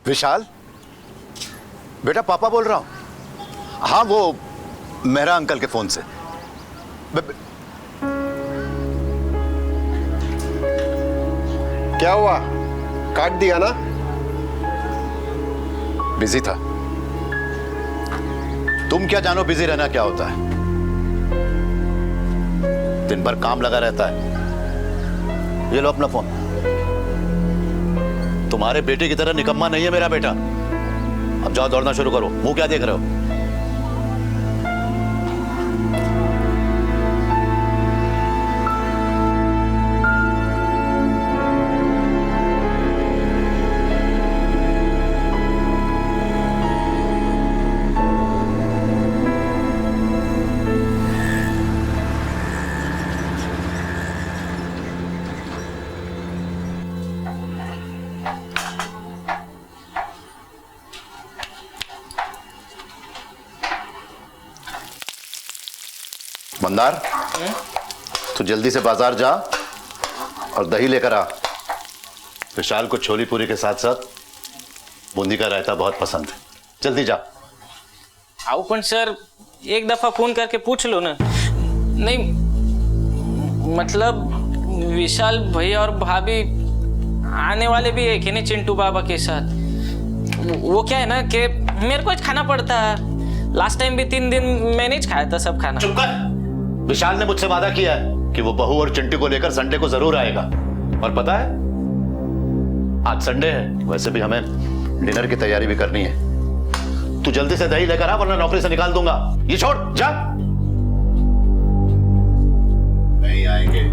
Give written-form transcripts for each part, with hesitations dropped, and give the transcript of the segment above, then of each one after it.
विशाल, बेटा पापा बोल रहा हूं। हाँ, वो मेहरा अंकल के फोन से। क्या हुआ, काट दिया ना? बिजी था। तुम क्या जानो बिजी रहना क्या होता है। दिन भर काम लगा रहता है। ये लो अपना फोन। तुम्हारे बेटे की तरह निकम्मा नहीं है मेरा बेटा। अब जाओ दौड़ना शुरू करो। मुंह क्या देख रहे हो? मंदार, तू जल्दी से बाजार जा और दही लेकर आ। विशाल को छोली पूरी के साथ साथ बूंदी का रायता बहुत पसंद है। जल्दी जा। आओ पण सर, एक दफा फोन करके पूछ लो ना। नहीं मतलब विशाल भैया और भाभी आने वाले भी है कि नहीं चिंटू बाबा के साथ। वो क्या है ना कि मेरे को आज खाना पड़ता है। लास्ट टाइम भी 3 दिन मैंने ही खाया था सब खाना। चुप कर। विशाल ने मुझसे वादा किया है कि वो बहू और चिंटू को लेकर संडे को जरूर आएगा। और पता है, आज संडे है, वैसे भी हमें डिनर की तैयारी भी करनी है। तू जल्दी से दही लेकर आ वरना नौकरी से निकाल दूंगा। ये छोड़, जा। नहीं आएंगे।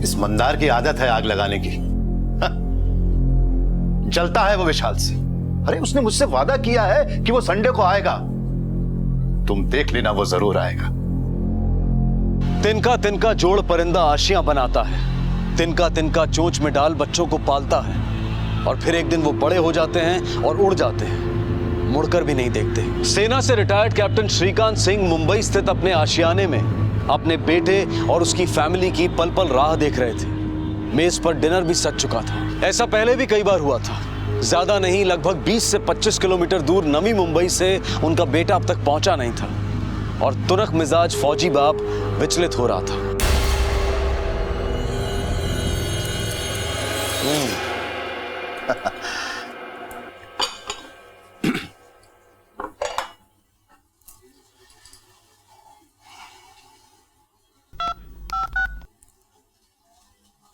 इस मंदार की आदत है आग लगाने की। जलता है वो विशाल से। अरे उसने मुझसे वादा किया है कि वो संडे को आएगा। तुम देख लेना, वो जरूर आएगा। तिनका तिनका जोड़ परिंदा आशियां बनाता है। तिनका तिनका चोंच में डाल बच्चों को पालता है। और फिर एक दिन वो बड़े हो जाते हैं और उड़ जाते हैं, मुड़कर भी नहीं देखते। सेना से रिटायर्ड कैप्टन श्रीकांत सिंह मुंबई स्थित अपने आशियाने में अपने बेटे और उसकी फैमिली की पल पल राह देख रहे थे। मेज पर डिनर भी सज चुका था। ऐसा पहले भी कई बार हुआ था। ज्यादा नहीं, लगभग 20 से 25 किलोमीटर दूर नवी मुंबई से उनका बेटा अब तक पहुंचा नहीं था और तुरक मिजाज फौजी बाप विचलित हो रहा था।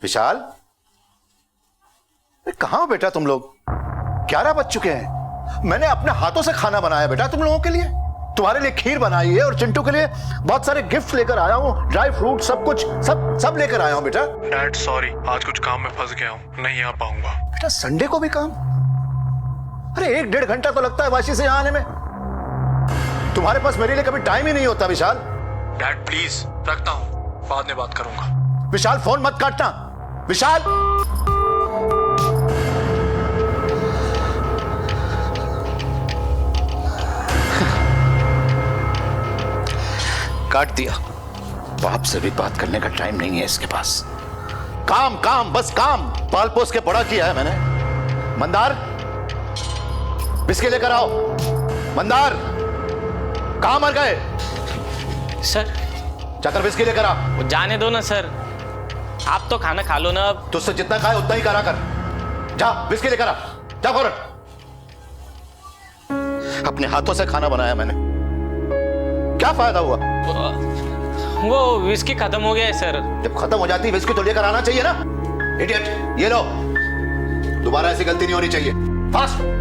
विशाल, कहां हो बेटा तुम लोग? 11 बज चुके हैं। मैंने अपने हाथों से खाना बनाया बेटा तुम लोगों के लिए। तुम्हारे लिए खीर बनाई है और चिंटू के लिए बहुत सारे गिफ्ट लेकर आया हूँ। ड्राई फ्रूट सब कुछ सब लेकर आया हूँ बेटा। डैड सॉरी, आज कुछ काम में फंस गया हूँ, नहीं आ पाऊंगा। बेटा संडे को भी काम? अरे 1-1.5 घंटा तो लगता है वाशी से यहाँ आने में। तुम्हारे पास मेरे लिए कभी टाइम ही नहीं होता विशाल। डैड प्लीज, रखता हूँ, बाद में बात करूंगा। विशाल फोन मत काटना। विशाल, काट दिया। बाप से भी बात करने का टाइम नहीं है इसके पास। काम काम बस काम। पाल पोस के बड़ा किया है मैंने। मंदार, बिस्किट लेकर आओ। मंदार, कहां मर गए? सर जाकर बिस्किट लेकर आ। वो जाने दो ना सर, आप तो खाना खा लो ना। अब तुझसे जितना खाए उतना ही करा कर। जा बिस्किट लेकर आ, जा फौरन। अपने हाथों से खाना बनाया मैंने, क्या फायदा हुआ? वो विस्की खत्म हो गया है सर। जब खत्म हो जाती विस्की तो लेकर आना चाहिए ना। इडियट, ये लो। दोबारा ऐसी गलती नहीं होनी चाहिए। फास्ट।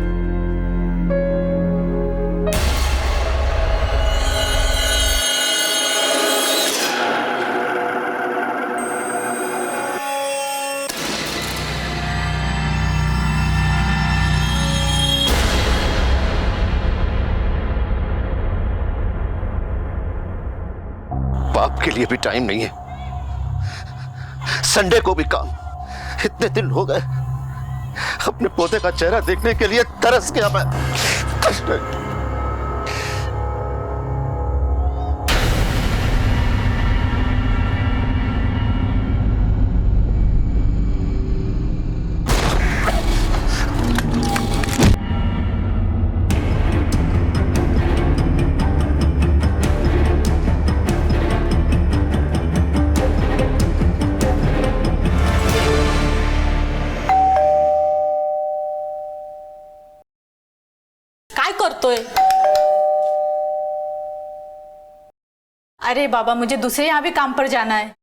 बाप के लिए भी टाइम नहीं है, संडे को भी काम। इतने दिन हो गए अपने पोते का चेहरा देखने के लिए तरस गया मैं। करतोय? अरे बाबा, मुझे दूसरे यहाँ भी काम पर जाना है।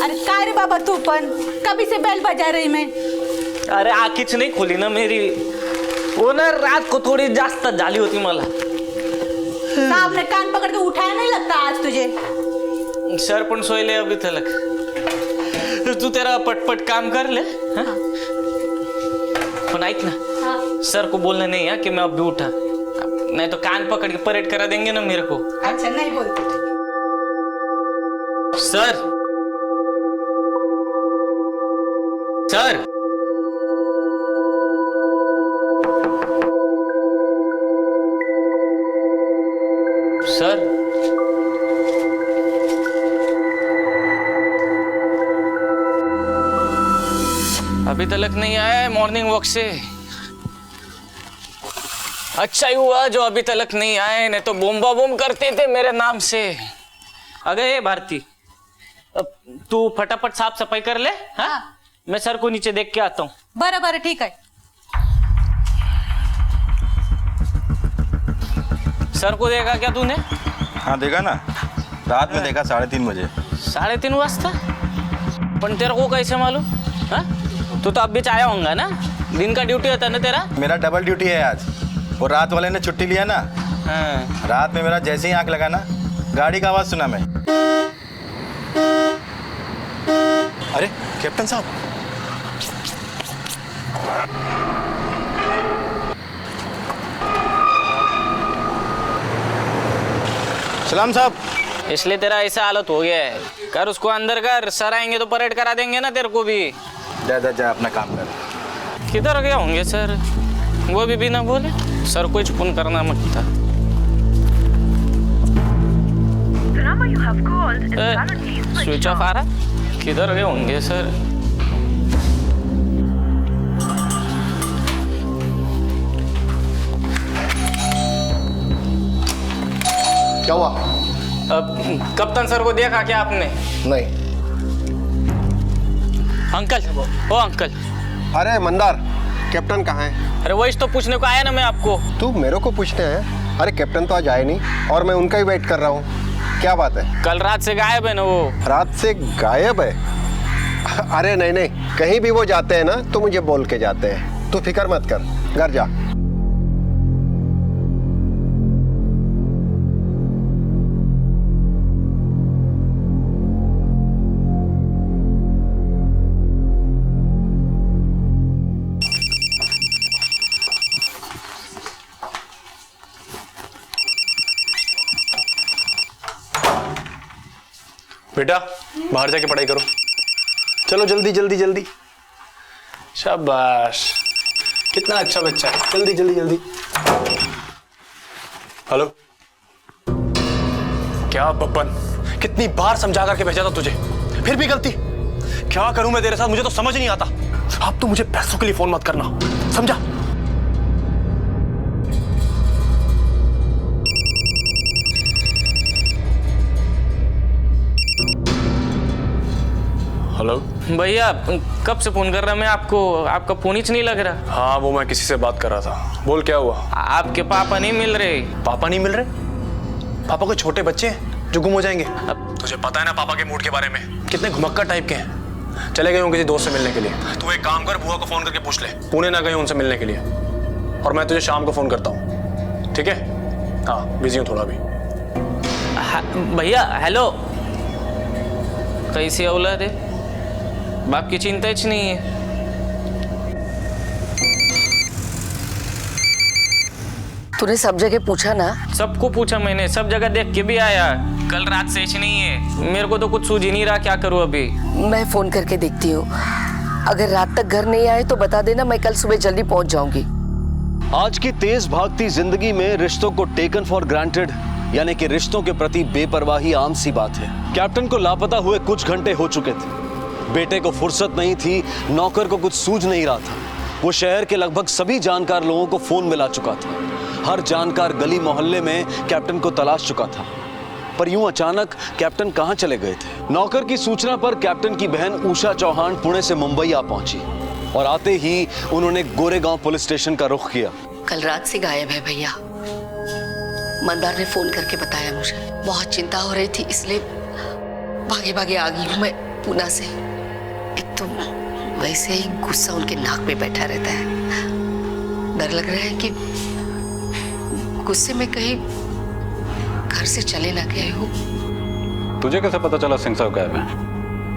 अरे काय रे बाबा, तू पण कभी से बेल बजा रही मैं। अरे आखीच नाही खोली ना मेरी, वो ना रात को थोड़ी जास्त झाली होती मला। साहब ने कान पकड़ के उठाया नहीं लगता आज तुझे? सर पण सोयले अभी तलक। तू तेरा पटपट काम कर ले, हाँ? पण ऐक ना, सर को बोलना नहीं है कि मैं अब भी उठा, नहीं तो कान पकड़ के परेड करा देंगे ना मेरे को। अच्छा नहीं बोलते। सर, सर, सर, अभी तक नहीं आया है मॉर्निंग वॉक से। अच्छा ही हुआ जो अभी तक नहीं आए, नहीं तो बोम्बा बोम करते थे मेरे नाम से। अगे भारती, अब तू फटाफट साफ सफाई कर ले, हाँ? मैं सर को नीचे देख के आता हूँ। बरं बरं ठीक है। सर को देखा क्या तूने? हाँ देखा ना, रात में देखा 3:30 बजे। 3:30 वाजता? पण तेरे को कैसे मालूम? हाँ? तू तो अब बीच आया होगा ना, दिन का ड्यूटी होता है ना तेरा। मेरा डबल ड्यूटी है आज, वो रात वाले ने छुट्टी लिया ना। हाँ। रात में मेरा जैसे ही आंख लगा ना, गाड़ी का आवाज सुना मैं। अरे कैप्टन साहब, सलाम साहब। इसलिए तेरा ऐसा हालत हो गया है। कर उसको अंदर कर, सर आएंगे तो परेड करा देंगे ना तेरे को भी। जा जा जा अपना काम कर। किधर गए होंगे सर? वो भी बिना बोले सर को फोन करना मत था। स्विच ऑफ आ रहा, किधर गए होंगे सर? क्या हुआ? अब कप्तान सर को देखा क्या आपने? नहीं। अंकल, ओ अंकल। अरे मंदार, कैप्टन कहाँ है? अरे वही तो पूछने को आया ना मैं आपको। तू मेरे को पूछते हैं? अरे कैप्टन तो आज आए नहीं और मैं उनका ही वेट कर रहा हूँ। क्या बात है? कल रात से गायब है ना वो। रात से गायब है? अरे नहीं नहीं, कहीं भी वो जाते हैं ना तो मुझे बोल के जाते हैं। तू फिक्र मत कर, घर जा। बेटा बाहर जाके पढ़ाई करो, चलो जल्दी जल्दी जल्दी। शाबाश, कितना अच्छा बच्चा है। जल्दी जल्दी जल्दी। हेलो, क्या बब्बन, कितनी बार समझा करके भेजा था तुझे, फिर भी गलती। क्या करूं मैं तेरे साथ, मुझे तो समझ नहीं आता। अब तो मुझे पैसों के लिए फोन मत करना, समझा? हेलो भैया, कब से फोन कर रहा मैं आपको, आपका फोन ही नहीं लग रहा। हाँ, वो मैं किसी से बात कर रहा था। बोल क्या हुआ? आपके पापा नहीं मिल रहे। पापा नहीं मिल रहे? पापा कोई छोटे बच्चे हैं जो गुम हो जाएंगे? अब तुझे पता है ना पापा के मूड के बारे में, कितने घुमक्कड़ टाइप के हैं। चले गए हों किसी दोस्त से मिलने के लिए। तू एक काम कर, बुआ को फोन करके पूछ ले, पुणे ना गए उनसे मिलने के लिए। और मैं तुझे शाम को फोन करता हूँ, ठीक है? हाँ, बिजी हूँ थोड़ा भी। भैया हेलो, कैसी औलाद है, बाप की चिंता ही नहीं है। तूने सब जगह पूछा ना? सबको पूछा मैंने, सब जगह देख के भी आया। कल रात से ही नहीं है, मेरे को तो कुछ सूझ ही नहीं रहा क्या करूं अभी। मैं फोन करके देखती हूँ, अगर रात तक घर नहीं आए तो बता देना, मैं कल सुबह जल्दी पहुंच जाऊंगी। आज की तेज भागती जिंदगी में रिश्तों को टेकन फॉर ग्रांटेड, यानी कि रिश्तों के प्रति बेपरवाही आम सी बात है। कैप्टन को लापता हुए कुछ घंटे हो चुके थे। बेटे को फुर्सत नहीं थी, नौकर को कुछ सूझ नहीं रहा था। वो शहर के लगभग सभी जानकार लोगों को फोन मिला चुका था। हर जानकार गली मोहल्ले में कैप्टन को तलाश चुका था। पर यूं अचानक कैप्टन कहां चले गए थे? नौकर की सूचना पर कैप्टन की बहन उषा चौहान पुणे से मुंबई आ पहुंची और आते ही उन्होंने गोरेगांव पुलिस स्टेशन का रुख किया। कल रात से गायब है भैया। मंदार ने फोन करके बताया मुझे। बहुत चिंता हो रही थी, इसलिए भागे भागे आ गई हूँ मैं पूना से। एक तो वैसे ही गुस्सा उनके नाक में बैठा रहता है। डर लग रहा है कि गुस्से में कहीं घर से चले ना गए हो। तुझे कैसे पता चला सिंह साहब गायब हैं?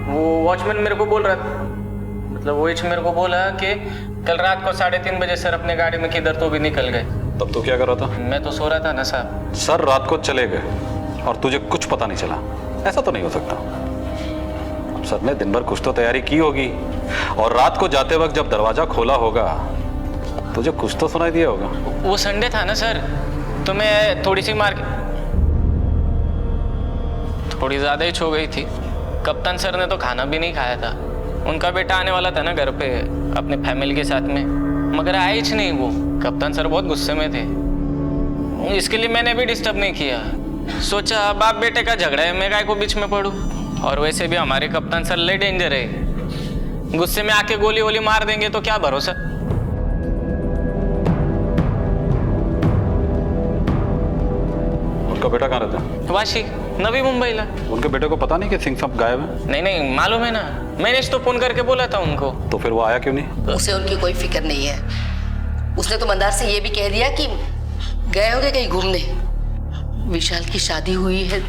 वो वॉचमैन मेरे को बोल रहा था, मतलब वो मेरे को बोला कि कल रात को 3:30 बजे सर अपने गाड़ी में किधर तो भी निकल गए। तब तो क्या कर रहा था? मैं तो सो रहा था ना साहब। सर रात को चले गए और तुझे कुछ पता नहीं चला, ऐसा तो नहीं हो सकता। अब सर ने दिन भर कुछ तो तैयारी की होगी और रात को जाते वक्त जब दरवाजा खोला होगा तुझे कुछ तो सुनाई दिया होगा। वो संडे था ना सर, तो मैं थोड़ी सी थोड़ी ज्यादा ही छो गई थी। कप्तान सर ने तो खाना भी नहीं खाया था। उनका बेटा आने वाला था ना घर पे अपने फैमिली के साथ में, मगर आए ही नहीं वो। कप्तान सर बहुत गुस्से में थे, इसके लिए मैंने भी डिस्टर्ब नहीं किया। सोचा बाप बेटे का झगड़ा है, मैं गाय को बीच में पड़ूं। और वैसे भी हमारे कप्तान सर ले डेंजर है, गुस्से में आके गोली वोली मार देंगे तो क्या भरोसा। उनका बेटा कहाँ रहता है? वाशी, नवी मुंबईला। उनके बेटे को पता नहीं कि सिंह साहब गायब हैं? नहीं नहीं मालूम है ना, मैंने तो फोन करके बोला था उनको। तो फिर वो आया क्यों नहीं? उसे उनकी कोई फिक्र नहीं है। उसने तो मंदार से ये भी कह दिया कि गए होंगे कहीं घूमने। विशाल की शादी हुई है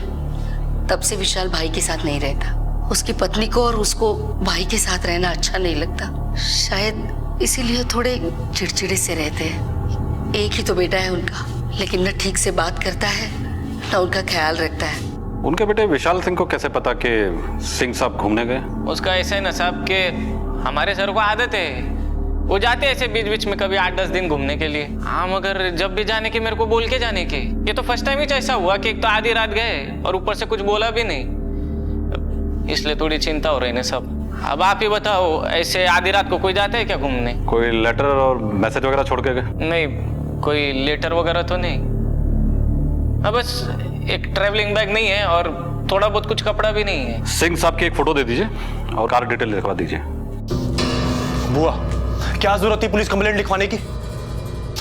तब से विशाल भाई के साथ नहीं रहता। उसकी पत्नी को और उसको भाई के साथ रहना अच्छा नहीं लगता, शायद इसीलिए थोड़े चिड़चिड़े से रहते हैं। एक ही तो बेटा है उनका, लेकिन न ठीक से बात करता है न उनका ख्याल रखता है। उनके बेटे विशाल सिंह को कैसे पता कि सिंह साहब घूमने गए? उसका ऐसा है ना साहब कि हमारे सर को आदत है, वो जाते ऐसे बीच बीच में कभी 8-10 दिन घूमने के लिए। हाँ मगर जब भी जाने की मेरे को बोल के जाने की। ये तो फर्स्ट टाइम ही ऐसा हुआ कि एक तो आधी रात गए और ऊपर से कुछ बोला भी नहीं, इसलिए थोड़ी चिंता हो रही है सब। अब आप ही बताओ, ऐसे आधी रात को कोई जाता है क्या घूमने? कोई लेटर और मैसेज वगैरह छोड़ के गए? नहीं, कोई लेटर वगैरह तो नहीं। हाँ बस एक ट्रैवलिंग बैग नहीं है और थोड़ा बहुत कुछ कपड़ा भी नहीं है। सिंह साहब की एक फोटो दे दीजिए और कार डिटेल लिखवा दीजिए। बुआ, क्या जरूरत थी पुलिस कंप्लेंट लिखवाने की?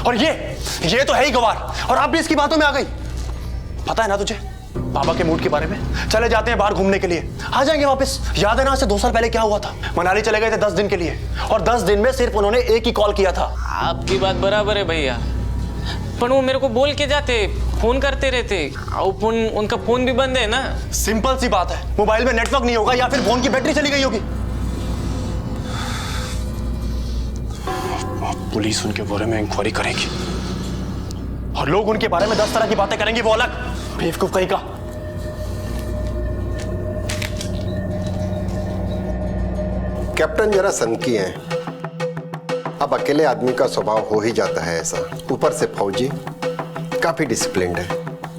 और ये तो है ही गवार, और आप भी इसकी बातों में आ गई। पता है ना तुझे पापा के मूड के बारे में? चले जाते हैं बाहर घूमने के लिए, आ जाएंगे वापस। याद है ना से 2 साल पहले क्या हुआ था? मनाली चले गए थे 10 दिन के लिए, और 10 दिन में सिर्फ उन्होंने एक ही कॉल किया था। आपकी बात बराबर है भैया, पर वो मेरे को बोल के जाते, फोन करते रहते, और उनका फोन भी बंद है ना। सिंपल सी बात है, मोबाइल में नेटवर्क नहीं होगा या फिर फोन की बैटरी चली गई होगी। पुलिस उनके बारे में इंक्वायरी करेगी और लोग उनके बारे में 10 तरह की बातें करेंगे, वो अलग बेवकूफ कहीं का। कैप्टन जरा सनकी हैं। अब अकेले आदमी का स्वभाव हो ही जाता है ऐसा, ऊपर से फौजी, काफी डिसिप्लिन्ड है।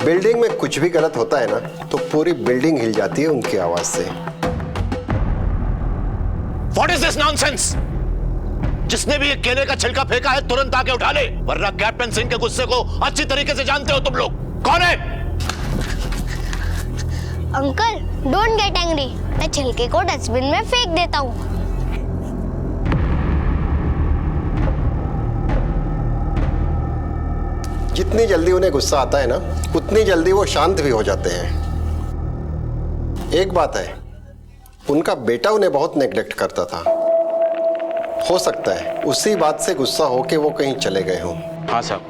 बिल्डिंग में कुछ भी गलत होता है ना तो पूरी बिल्डिंग हिल जाती है उनकी आवाज से। What is this nonsense? जिसने भी ये केले का छिलका फेंका है तुरंत आके उठा ले, वरना कैप्टन सिंह के गुस्से को अच्छी तरीके से जानते हो तुम लोग। कौन है? अंकल डोंट गेट एंग्री, मैं छिलके को डस्टबिन में फेंक देता हूँ। जितनी जल्दी उन्हें गुस्सा आता है ना उतनी जल्दी वो शांत भी हो जाते हैं। एक बात है, उनका बेटा उन्हें बहुत नेग्लेक्ट करता था। हो सकता है उसी बात से गुस्सा होके वो कहीं चले गए हों। हाँ साहब,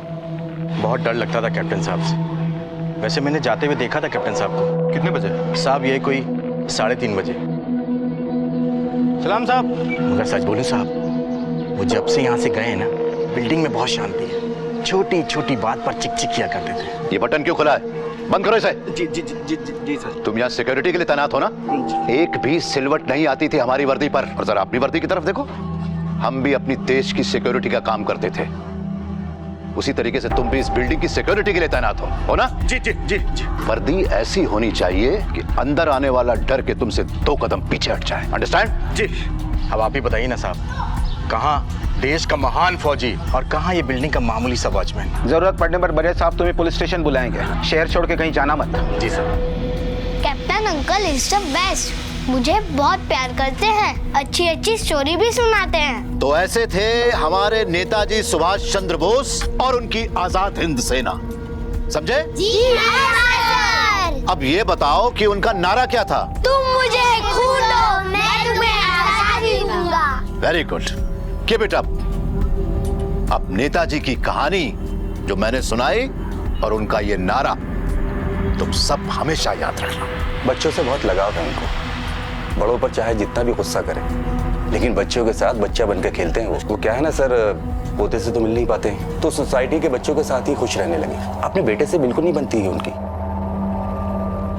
बहुत डर लगता था कैप्टन साहब से। वैसे मैंने जाते हुए देखा था कैप्टन साहब को। कितने बजे? साहब ये कोई 3:30 बजे। सलाम साहब। मगर सच बोलूं साहब, वो जब से यहाँ से गए हैं ना, बिल्डिंग में बहुत शांति है। छोटी छोटी बात पर चिक चिक किया करते थे। ये बटन क्यों खुला है? बंद करो इसे। जी जी जी जी जी सर। तुम यहाँ सिक्योरिटी के लिए तैनात हो ना? एक भी सिलवट नहीं आती थी हमारी वर्दी पर। और जरा अपनी वर्दी की तरफ देखो, हम भी अपनी देश की सिक्योरिटी का काम करते थे। उसी तरीके से तुम भी इस बिल्डिंग की सिक्योरिटी के लिए तैनात हो ना? जी जी जी जी। वर्दी ऐसी होनी चाहिए कि अंदर आने वाला डर के तुमसे 2 कदम पीछे हट जाए। अंडरस्टैंड? जी। अब आप ही बताइए ना साहब, कहाँ देश का महान फौजी और कहाँ ये बिल्डिंग का मामूली सा वॉचमैन? जरूरत पड़ने पर बड़े साहब तुम्हें पुलिस स्टेशन बुलाएंगे। शहर छोड़ के कहीं जाना मत। जी sir. Captain uncle is the best. मुझे बहुत प्यार करते हैं, अच्छी अच्छी स्टोरी भी सुनाते हैं। तो ऐसे थे हमारे नेताजी सुभाष चंद्र बोस और उनकी आजाद हिंद सेना, समझे? जी सर। अब ये बताओ कि उनका नारा क्या था? तुम मुझे खून दो, मैं तुम्हें आजादी दूंगा। Very good, keep it up. अब नेताजी की कहानी जो मैंने सुनाई और उनका ये नारा तुम सब हमेशा याद रखना। बच्चों से बहुत लगाव है उनको, बड़ों पर चाहे जितना भी गुस्सा करें, लेकिन बच्चों के साथ बच्चा बनकर खेलते हैं वो क्या है ना सर, पोते से तो मिल नहीं पाते, तो सोसाइटी के बच्चों के साथ ही खुश रहने लगे। अपने बेटे से बिल्कुल नहीं बनती है उनकी।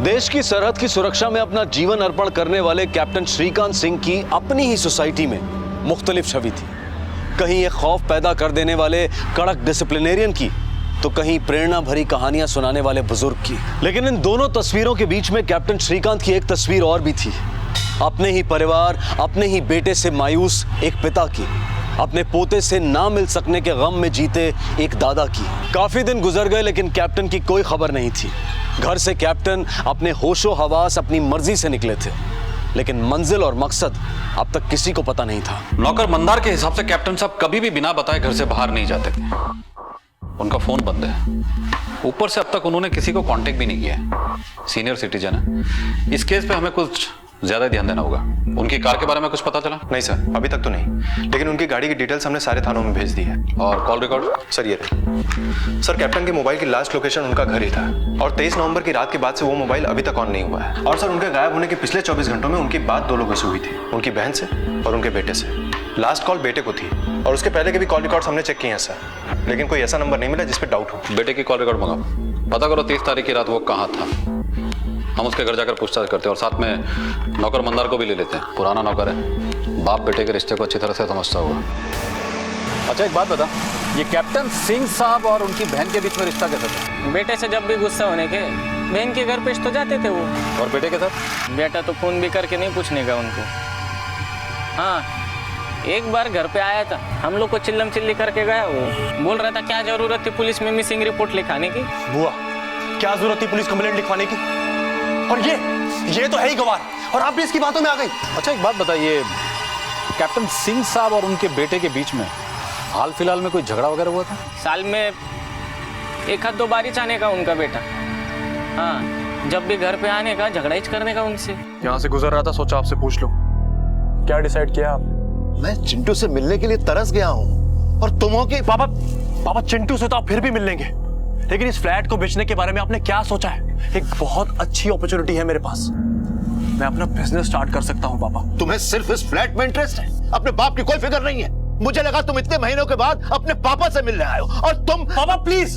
देश की सरहद की सुरक्षा में अपना जीवन अर्पण करने वाले कैप्टन श्रीकांत सिंह की अपनी ही सोसाइटी में मुख्तलिफ छवि थी। कहीं एक खौफ पैदा कर देने वाले कड़क डिसिप्लिनेरियन की, तो कहीं प्रेरणा भरी कहानियां सुनाने वाले बुजुर्ग की। लेकिन इन दोनों तस्वीरों के बीच में कैप्टन श्रीकांत की एक तस्वीर और भी थी, अपने ही परिवार, अपने ही बेटे से मायूस एक पिता की, अपने पोते से ना मिल सकने के गम में जीते एक दादा की। काफी दिन गुजर गए लेकिन कैप्टन की कोई खबर नहीं थी। घर से कैप्टन अपने होशो हवास अपनी मर्जी से निकले थे, लेकिन मंजिल और मकसद अब तक किसी को पता नहीं था। नौकर मंदार के हिसाब से कैप्टन साहब कभी भी बिना बताए घर से बाहर नहीं जाते थे। उनका फोन बंद है, ऊपर से अब तक उन्होंने किसी को कांटेक्ट भी नहीं किया है। सीनियर सिटीजन है, इस केस पे हमें कुछ ज्यादा ध्यान देना होगा। उनकी कार के बारे में कुछ पता चला? नहीं सर, अभी तक तो नहीं, लेकिन उनकी गाड़ी की डिटेल्स हमने सारे थानों में भेज दी है। और कॉल रिकॉर्ड? सर ये रहे। सर कैप्टन के मोबाइल की लास्ट लोकेशन उनका घर ही था, और 23 नवंबर की रात के बाद से वो मोबाइल अभी तक ऑन नहीं हुआ है। और सर उनके गायब होने के पिछले 24 घंटों में उनकी बात 2 लोगों से हुई थी, उनकी बहन से और उनके बेटे से। लास्ट कॉल बेटे को थी, और उसके पहले के भी कॉल रिकॉर्ड्स हमने चेक किए हैं सर, लेकिन कोई ऐसा नंबर नहीं मिला जिस पे डाउट हो। बेटे की कॉल रिकॉर्ड मंगाओ, पता करो 30 तारीख की रात वो कहाँ था। हम उसके घर जाकर पूछताछ करते हैं और साथ में नौकर मंदार को भी ले लेते हैं। पुराना नौकर है, बाप बेटे के रिश्ते को अच्छी तरह से समझता होगा। अच्छा एक बात बता, ये कैप्टन सिंह साहब और उनकी बहन के बीच में रिश्ता कैसा था? बेटे से जब भी गुस्सा होने के बहन के घर पेश तो जाते थे वो। और बेटे के साथ? बेटा तो फोन भी करके नहीं पूछने का उनको। हाँ, एक बार घर पे आया था, हम लोग को चिल्लम चिल्ली करके गया। वो बोल रहा था क्या जरूरत थी पुलिस में मिसिंग रिपोर्ट लिखाने की। बुआ, क्या जरूरत थी पुलिस कंप्लेंट लिखवाने की? और ये तो है ही गवार, और आप भी इसकी बातों में आ गई। अच्छा एक बात बताइए, कैप्टन सिंह साहब और उनके बेटे के बीच में हाल फिलहाल में कोई झगड़ा वगैरह हुआ था? साल में 1-2 बार ही आने का उनका बेटा। हाँ, जब भी घर पे आने का झगड़ा ही करने का उनसे। यहाँ से गुजर रहा था, सोचा आपसे पूछ लो, क्या डिसाइड किया आप? मैं चिंटू से मिलने के लिए तरस गया हूँ, और तुम हो कि पापा चिंटू से तो आप फिर भी मिल लेंगे, लेकिन इस फ्लैट को बेचने के बारे में आपने क्या सोचा है? एक बहुत अच्छी अपॉर्चुनिटी है मेरे पास, मैं अपना बिजनेस स्टार्ट कर सकता हूँ पापा। तुम्हें सिर्फ इस फ्लैट में इंटरेस्ट है, अपने बाप की कोई फिक्र नहीं है। मुझे लगा तुम इतने महीनों के बाद अपने पापा से मिलने आए हो, और तुम। पापा please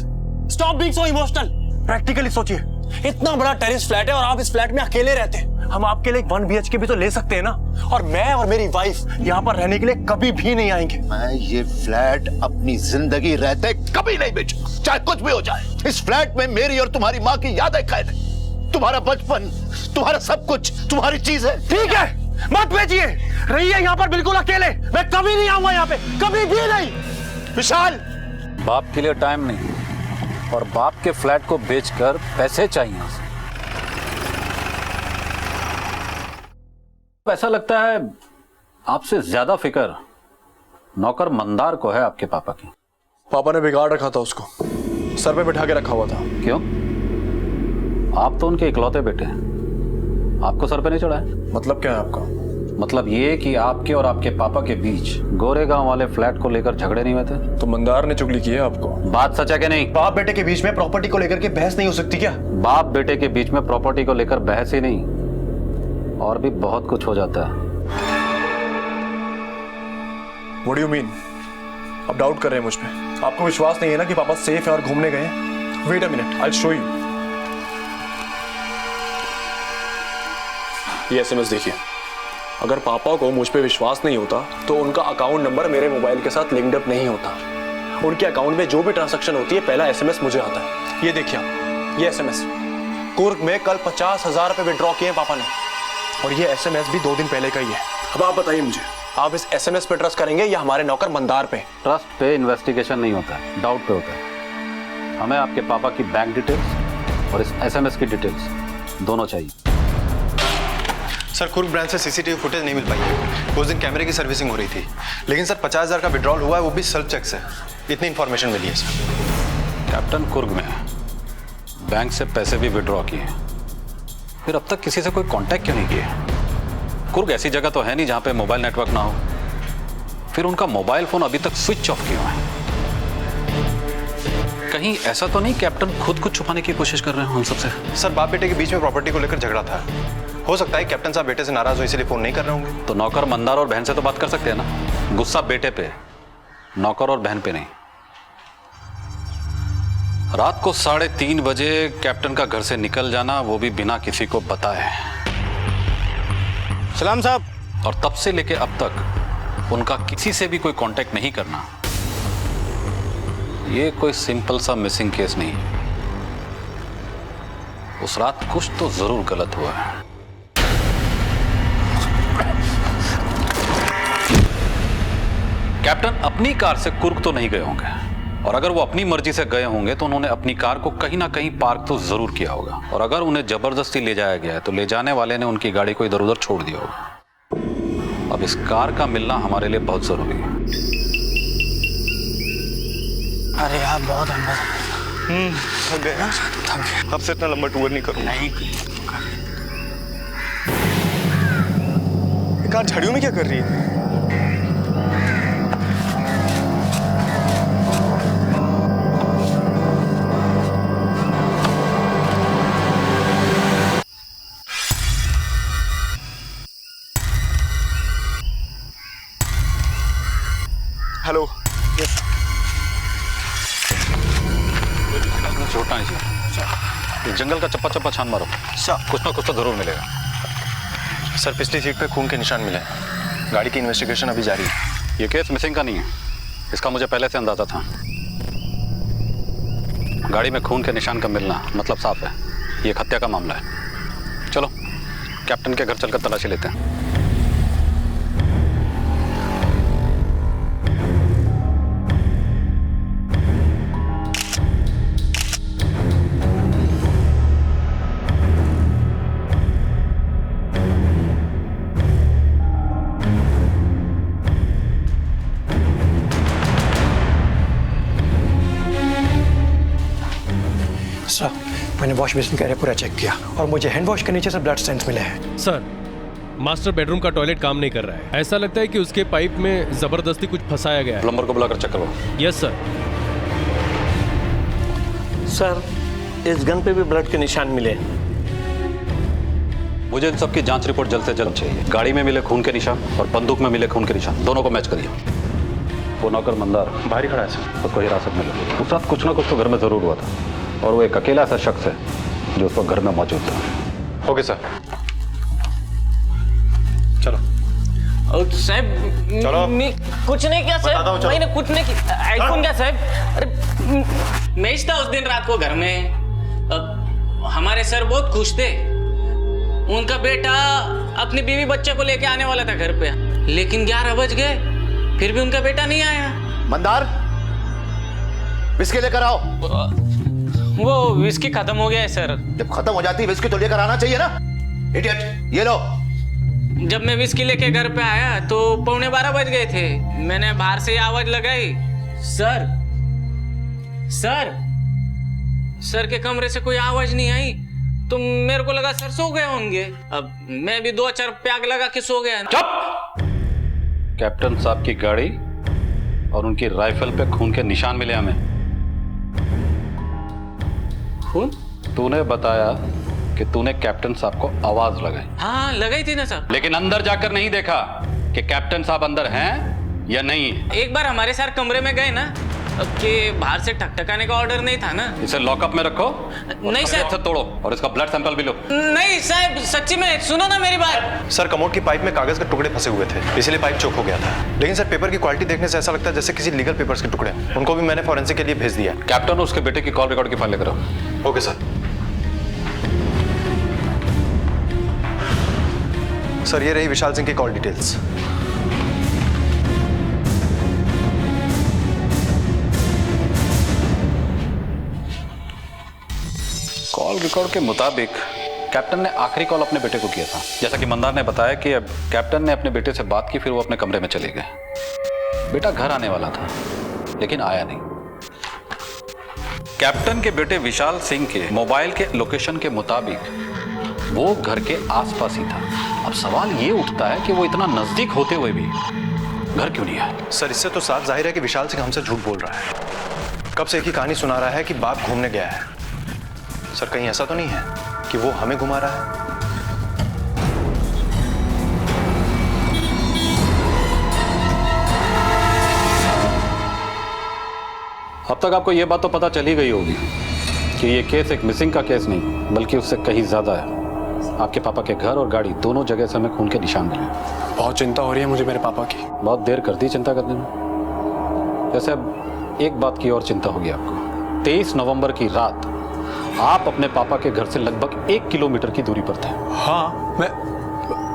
stop being so emotional, practically सोचिए, इतना बड़ा टेरेस फ्लैट है और आप इस फ्लैट में अकेले रहते हैं। हम आपके लिए 1 BHK भी तो ले सकते हैं ना, और मैं और मेरी वाइफ यहाँ पर रहने के लिए कभी भी नहीं आएंगे। मैं ये फ्लैट अपनी जिंदगी रहते कभी नहीं बेचूंगा, चाहे कुछ भी हो जाए। इस फ्लैट में मेरी और तुम्हारी माँ की यादें कैद है, तुम्हारा बचपन, तुम्हारा सब कुछ, तुम्हारी चीजें। ठीक है, मत बेचिए, रहिए यहाँ पर बिल्कुल अकेले, मैं कभी नहीं आऊंगा यहाँ पे, कभी भी नहीं। विशाल, बाप के लिए टाइम नहीं, और बाप के फ्लैट को बेचकर पैसे चाहिए। ऐसा लगता है आपसे ज्यादा फिक्र नौकर मंदार को है आपके पापा की। पापा ने बिगाड़ रखा था उसको, सर पे बिठा के रखा हुआ था। क्यों? आप तो उनके इकलौते बेटे हैं, आपको सर पे नहीं चढ़ा है? मतलब क्या है आपका? मतलब ये कि आपके और आपके पापा के बीच गोरेगांव वाले फ्लैट को लेकर झगड़े नहीं हुए थे? तो मंदार ने चुगली की है आपको? बात सच है कि नहीं? बाप बेटे के बीच में प्रॉपर्टी को लेकर के बहस नहीं हो सकती क्या? बाप बेटे के बीच में प्रॉपर्टी को लेकर बहस ही नहीं, और भी बहुत कुछ हो जाता है। What do you mean? आप डाउट कर रहे हैं मुझ पे? आपको विश्वास नहीं है ना कि पापा सेफ है और घूमने गए हैं? Wait a minute, I'll show you. ये SMS देखिए। अगर पापा को मुझ पे विश्वास नहीं होता तो उनका अकाउंट नंबर मेरे मोबाइल के साथ लिंक्ड अप नहीं होता। उनके अकाउंट में जो भी ट्रांजैक्शन होती है पहला SMS मुझे आता है। ये देखिए आप, ये SMS कुर्ग में कल 50,000 रुपए विड्रॉ किए पापा ने, और ये SMS भी 2 दिन पहले का ही है। अब आप बताइए मुझे, आप इस SMS पे ट्रस्ट करेंगे या हमारे नौकर मंदार पे? ट्रस्ट पे इन्वेस्टिगेशन नहीं होता है, डाउट पे होता है। हमें आपके पापा की बैंक डिटेल्स और इस SMS की डिटेल्स दोनों चाहिए। सर कुर्ग ब्रांच से सीसीटीवी फुटेज नहीं मिल पाई है। उस दिन कैमरे की सर्विसिंग हो रही थी, लेकिन सर 50,000 का विड्रॉल हुआ है, वो भी सेल्फ चेक से। इतनी इन्फॉर्मेशन मिली है सर। कैप्टन कुर्ग में बैंक से पैसे भी विड्रॉ किए, फिर अब तक किसी से कोई कांटेक्ट क्यों नहीं किया? कुर्ग ऐसी जगह तो है नहीं जहां पे मोबाइल नेटवर्क ना हो, फिर उनका मोबाइल फोन अभी तक स्विच ऑफ क्यों है? कहीं ऐसा तो नहीं कैप्टन खुद को छुपाने की कोशिश कर रहे हो हम सबसे? सर बाप बेटे के बीच में प्रॉपर्टी को लेकर झगड़ा था, हो सकता है कैप्टन साहब बेटे से नाराज हो इसलिए फोन नहीं कर रहे होंगे। तो नौकर मंदार और बहन से तो बात कर सकते हैं ना, गुस्सा बेटे पे, नौकर और बहन पे नहीं। रात को 3:30 बजे कैप्टन का घर से निकल जाना, वो भी बिना किसी को बताए। सलाम साहब। और तब से लेके अब तक उनका किसी से भी कोई कांटेक्ट नहीं करना, ये कोई सिंपल सा मिसिंग केस नहीं। उस रात कुछ तो जरूर गलत हुआ है। कैप्टन अपनी कार से कुर्ग तो नहीं गए होंगे, और अगर वो अपनी मर्जी से गए होंगे तो उन्होंने अपनी कार को कहीं ना कहीं पार्क तो जरूर किया होगा, और अगर उन्हें जबरदस्ती ले जाया गया है तो ले जाने वाले ने उनकी गाड़ी को इधर उधर छोड़ दिया होगा। अब इस कार का मिलना हमारे लिए बहुत जरूरी है। अरे यार बहुत अंदर। थक गए ना? थक गए। अब से इतना लंबा टूर नहीं करूँगा। नहीं। कार झाड़ियों में क्या कर रही है? हेलो। छोड़ना नहीं चाहिए। जंगल का चप्पा चप्पा छान मारो, कुछ ना कुछ तो जरूर मिलेगा। सर पिछली सीट पे खून के निशान मिले हैं, गाड़ी की इन्वेस्टिगेशन अभी जारी है। ये केस मिसिंग का नहीं है, इसका मुझे पहले से अंदाजा था। गाड़ी में खून के निशान का मिलना मतलब साफ है, ये एक हत्या का मामला है। चलो कैप्टन के घर चलकर तलाशी लेते हैं। सर मैंने वॉश बेसिन का एरिया पूरा चेक किया और मुझे हैंड वॉश के नीचे से ब्लड स्टेन्स मिले हैं। सर मास्टर बेडरूम का टॉयलेट काम नहीं कर रहा है, ऐसा लगता है कि उसके पाइप में जबरदस्ती कुछ फंसाया गया है। प्लम्बर को बुलाकर चेक करो। Yes sir. सर इस गन पे भी ब्लड के निशान मिले। मुझे इन सब की जांच रिपोर्ट जल्द से जल्द चाहिए। गाड़ी में मिले खून के निशान और बंदूक में मिले खून के निशान, दोनों को मैच करिए। वो नौकर मंदार बाहर ही खड़ा है सर, उसको हिरासत में लो। उस रात कुछ ना कुछ तो घर में जरूर हुआ था, और वो एक अकेला ऐसा शख्स है जो उस वक्त घर में मौजूद था। ओके सर, चलो। साहब चलो। कुछ नहीं किया साहब, मैंने कुछ नहीं किया। आईफोन क्या साहब? अरे मैं था उस दिन रात को घर में। हमारे सर बहुत खुश थे, उनका बेटा अपनी बीवी बच्चे को लेके आने वाला था घर पे, लेकिन 11 बज गए, फिर भी उनका बेटा नहीं आया। मंदार विस्की लेकर आओ। वो विस्की खत्म हो गया है सर। जब खत्म हो जाती विस्की तो लेकर आना चाहिए ना, इडियट। ये लो। जब मैं विस्की लेके घर पे आया तो 11:15 बज गए थे। मैंने बाहर से आवाज लगाई, सर सर सर के कमरे से कोई आवाज नहीं आई, तो मेरे को लगा सर सो गए होंगे। अब मैं भी 2-4 पैग लगा के सो गया। चुप! कैप्टन साहब की गाड़ी और उनकी राइफल पे खून के निशान मिले हमें। खून? तूने बताया कि तूने कैप्टन साहब को आवाज लगाई। हाँ लगाई थी ना साहब, लेकिन अंदर जाकर नहीं देखा कि कैप्टन साहब अंदर हैं या नहीं। एक बार हमारे साथ कमरे में गए ना, कि बाहर से ठकठकाने का ऑर्डर नहीं था ना। इसे लॉकअप में रखो। नहीं सर। तोड़ो और इसका ब्लड सैंपल भी लो। नहीं साहब, सच्ची में सुनो ना मेरी बात। सर कमोड की पाइप में कागज के टुकड़े फंसे हुए थे, इसलिए पाइप चोक हो गया था। लेकिन सर पेपर की क्वालिटी देखने से ऐसा लगता है जैसे किसी लीगल पेपर्स के टुकड़े। उनको भी मैंने फॉरेंसिक के लिए भेज दिया। कैप्टन उसके बेटे की कॉल रिकॉर्ड की फाइल लेकर आओ। Okay sir. सर ये रही विशाल सिंह की कॉल डिटेल्स। कॉल रिकॉर्ड के मुताबिक कैप्टन ने आखिरी कॉल अपने बेटे को किया था। जैसा कि मंदार ने बताया कि अब कैप्टन ने अपने बेटे से बात की, फिर वो अपने कमरे में चले गए। बेटा घर आने वाला था लेकिन आया नहीं। कैप्टन के बेटे विशाल सिंह के मोबाइल के लोकेशन के मुताबिक वो घर के आसपास ही था। अब सवाल ये उठता है कि वो इतना नजदीक होते हुए भी घर क्यों नहीं आया? सर इससे तो साफ जाहिर है कि विशाल सिंह हमसे झूठ बोल रहा है। कब से एक ही कहानी सुना रहा है कि बाप घूमने गया है। सर कहीं ऐसा तो नहीं है कि वो हमें घुमा रहा है? अब तक आपको यह बात तो पता चल ही गई होगी कि ये केस एक मिसिंग का केस नहीं बल्कि उससे कहीं ज्यादा है। आपके पापा के घर और गाड़ी दोनों जगह से हमें खून के निशान मिले। बहुत चिंता हो रही है मुझे मेरे पापा की। बहुत देर कर दी चिंता करने में। वैसे अब एक बात की और चिंता होगी आपको। 23 नवंबर की रात आप अपने पापा के घर से लगभग 1 किलोमीटर की दूरी पर थे। हाँ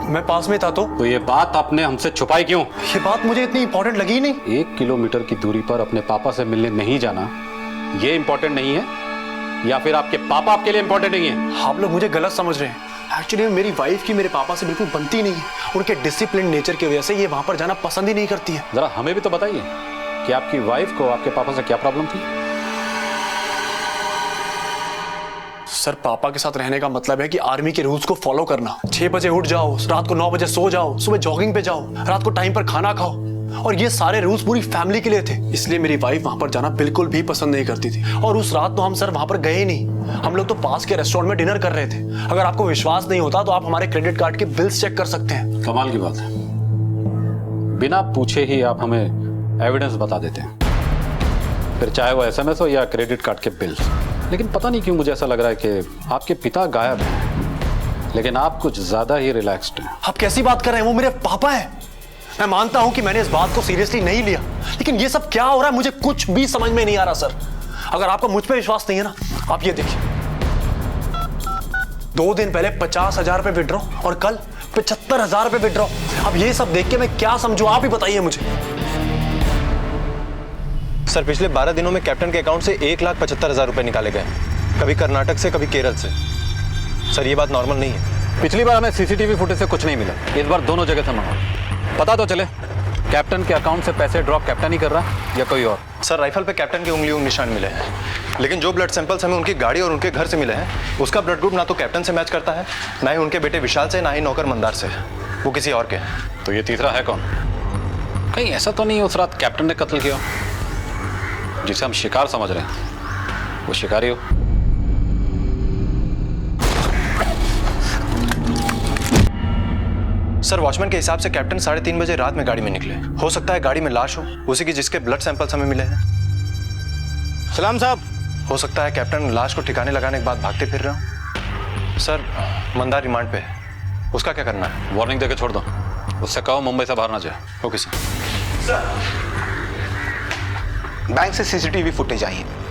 मैं पास में था। तो ये बात आपने हमसे छुपाई क्यों? ये बात मुझे इतनी इंपॉर्टेंट लगी नहीं। 1 किलोमीटर की दूरी पर अपने पापा से मिलने नहीं जाना ये इंपॉर्टेंट नहीं है या फिर आपके पापा आपके लिए इंपॉर्टेंट नहीं है? आप लोग मुझे गलत समझ रहे हैं। एक्चुअली मेरी वाइफ की मेरे पापा से बिल्कुल बनती नहीं है। उनके डिसिप्लिन नेचर की वजह से ये वहां पर जाना पसंद ही नहीं करती है। जरा हमें भी तो बताइए कि आपकी वाइफ को आपके पापा से क्या प्रॉब्लम थी? सर पापा के साथ रहने का मतलब है कि आर्मी के रूल्स को फॉलो करना। 6 बजे उठ जाओ, रात को 9 बजे सो जाओ, सुबह जॉगिंग पे जाओ, रात को टाइम पर खाना खाओ। और ये सारे रूल्स पूरी फैमिली के लिए थे। इसलिए मेरी वाइफ वहां पर जाना बिल्कुल भी पसंद नहीं करती थी। और उस रात तो हम सर वहां पर गए ही नहीं। हम लोग तो पास के रेस्टोरेंट में डिनर कर रहे थे। अगर आपको विश्वास नहीं होता तो आप हमारे क्रेडिट कार्ड के बिल्स चेक कर सकते हैं। कमाल की बात है, बिना पूछे ही आप हमें एविडेंस बता देते हैं, फिर चाहे वो SMS हो या क्रेडिट कार्ड के बिल। लेकिन पता नहीं क्यों मुझे ऐसा लग रहा है कि आपके पिता गायब हैं, लेकिन आप कुछ ज्यादा ही रिलैक्स्ड हैं। आप कैसी बात कर रहे हैं? वो मेरे पापा हैं। मैं मानता हूं कि मैंने इस बात को सीरियसली नहीं लिया, लेकिन ये सब क्या हो रहा है मुझे कुछ भी समझ में नहीं आ रहा। सर अगर आपको मुझ पे विश्वास नहीं है ना, आप ये देखिए, 2 दिन पहले 50,000 रुपए विड्रॉ और कल 75,000 रुपए विड्रॉ। अब ये सब देख के मैं क्या समझूं, आप ही बताइए मुझे। सर पिछले 12 दिनों में कैप्टन के अकाउंट से 1,75,000 रुपए निकाले गए, कभी कर्नाटक से कभी केरल से। सर ये बात नॉर्मल नहीं है। पिछली बार हमें CCTV फुटेज से कुछ नहीं मिला, इस बार दोनों जगह से मंगा। पता तो चले कैप्टन के अकाउंट से पैसे ड्रॉ कैप्टन ही कर रहा है या कोई और? सर राइफल पे कैप्टन के उंगली निशान मिले हैं, लेकिन जो ब्लड सैंपल्स हमें उनकी गाड़ी और उनके घर से मिले हैं उसका ब्लड ग्रुप ना तो कैप्टन से मैच करता है, ना ही उनके बेटे विशाल से, ना ही नौकर मंदार से। वो किसी और के हैं। तो ये तीसरा है कौन? कहीं ऐसा तो नहीं उस रात कैप्टन ने कत्ल किया जिसे हम शिकार समझ रहे हैं, वो शिकारी हो? सर वॉचमैन के हिसाब से कैप्टन 3:30 बजे रात में गाड़ी में निकले। हो सकता है गाड़ी में लाश हो, उसी की जिसके ब्लड सैंपल्स हमें मिले हैं। सलाम साहब। हो सकता है कैप्टन लाश को ठिकाने लगाने के बाद भागते फिर रहे हो। सर मंदार रिमांड पे है, उसका क्या करना है? वार्निंग देके छोड़ दो, उससे कहो मुंबई से बाहर ना जाए। Okay sir. बैंक से CCTV फुटेज आई है।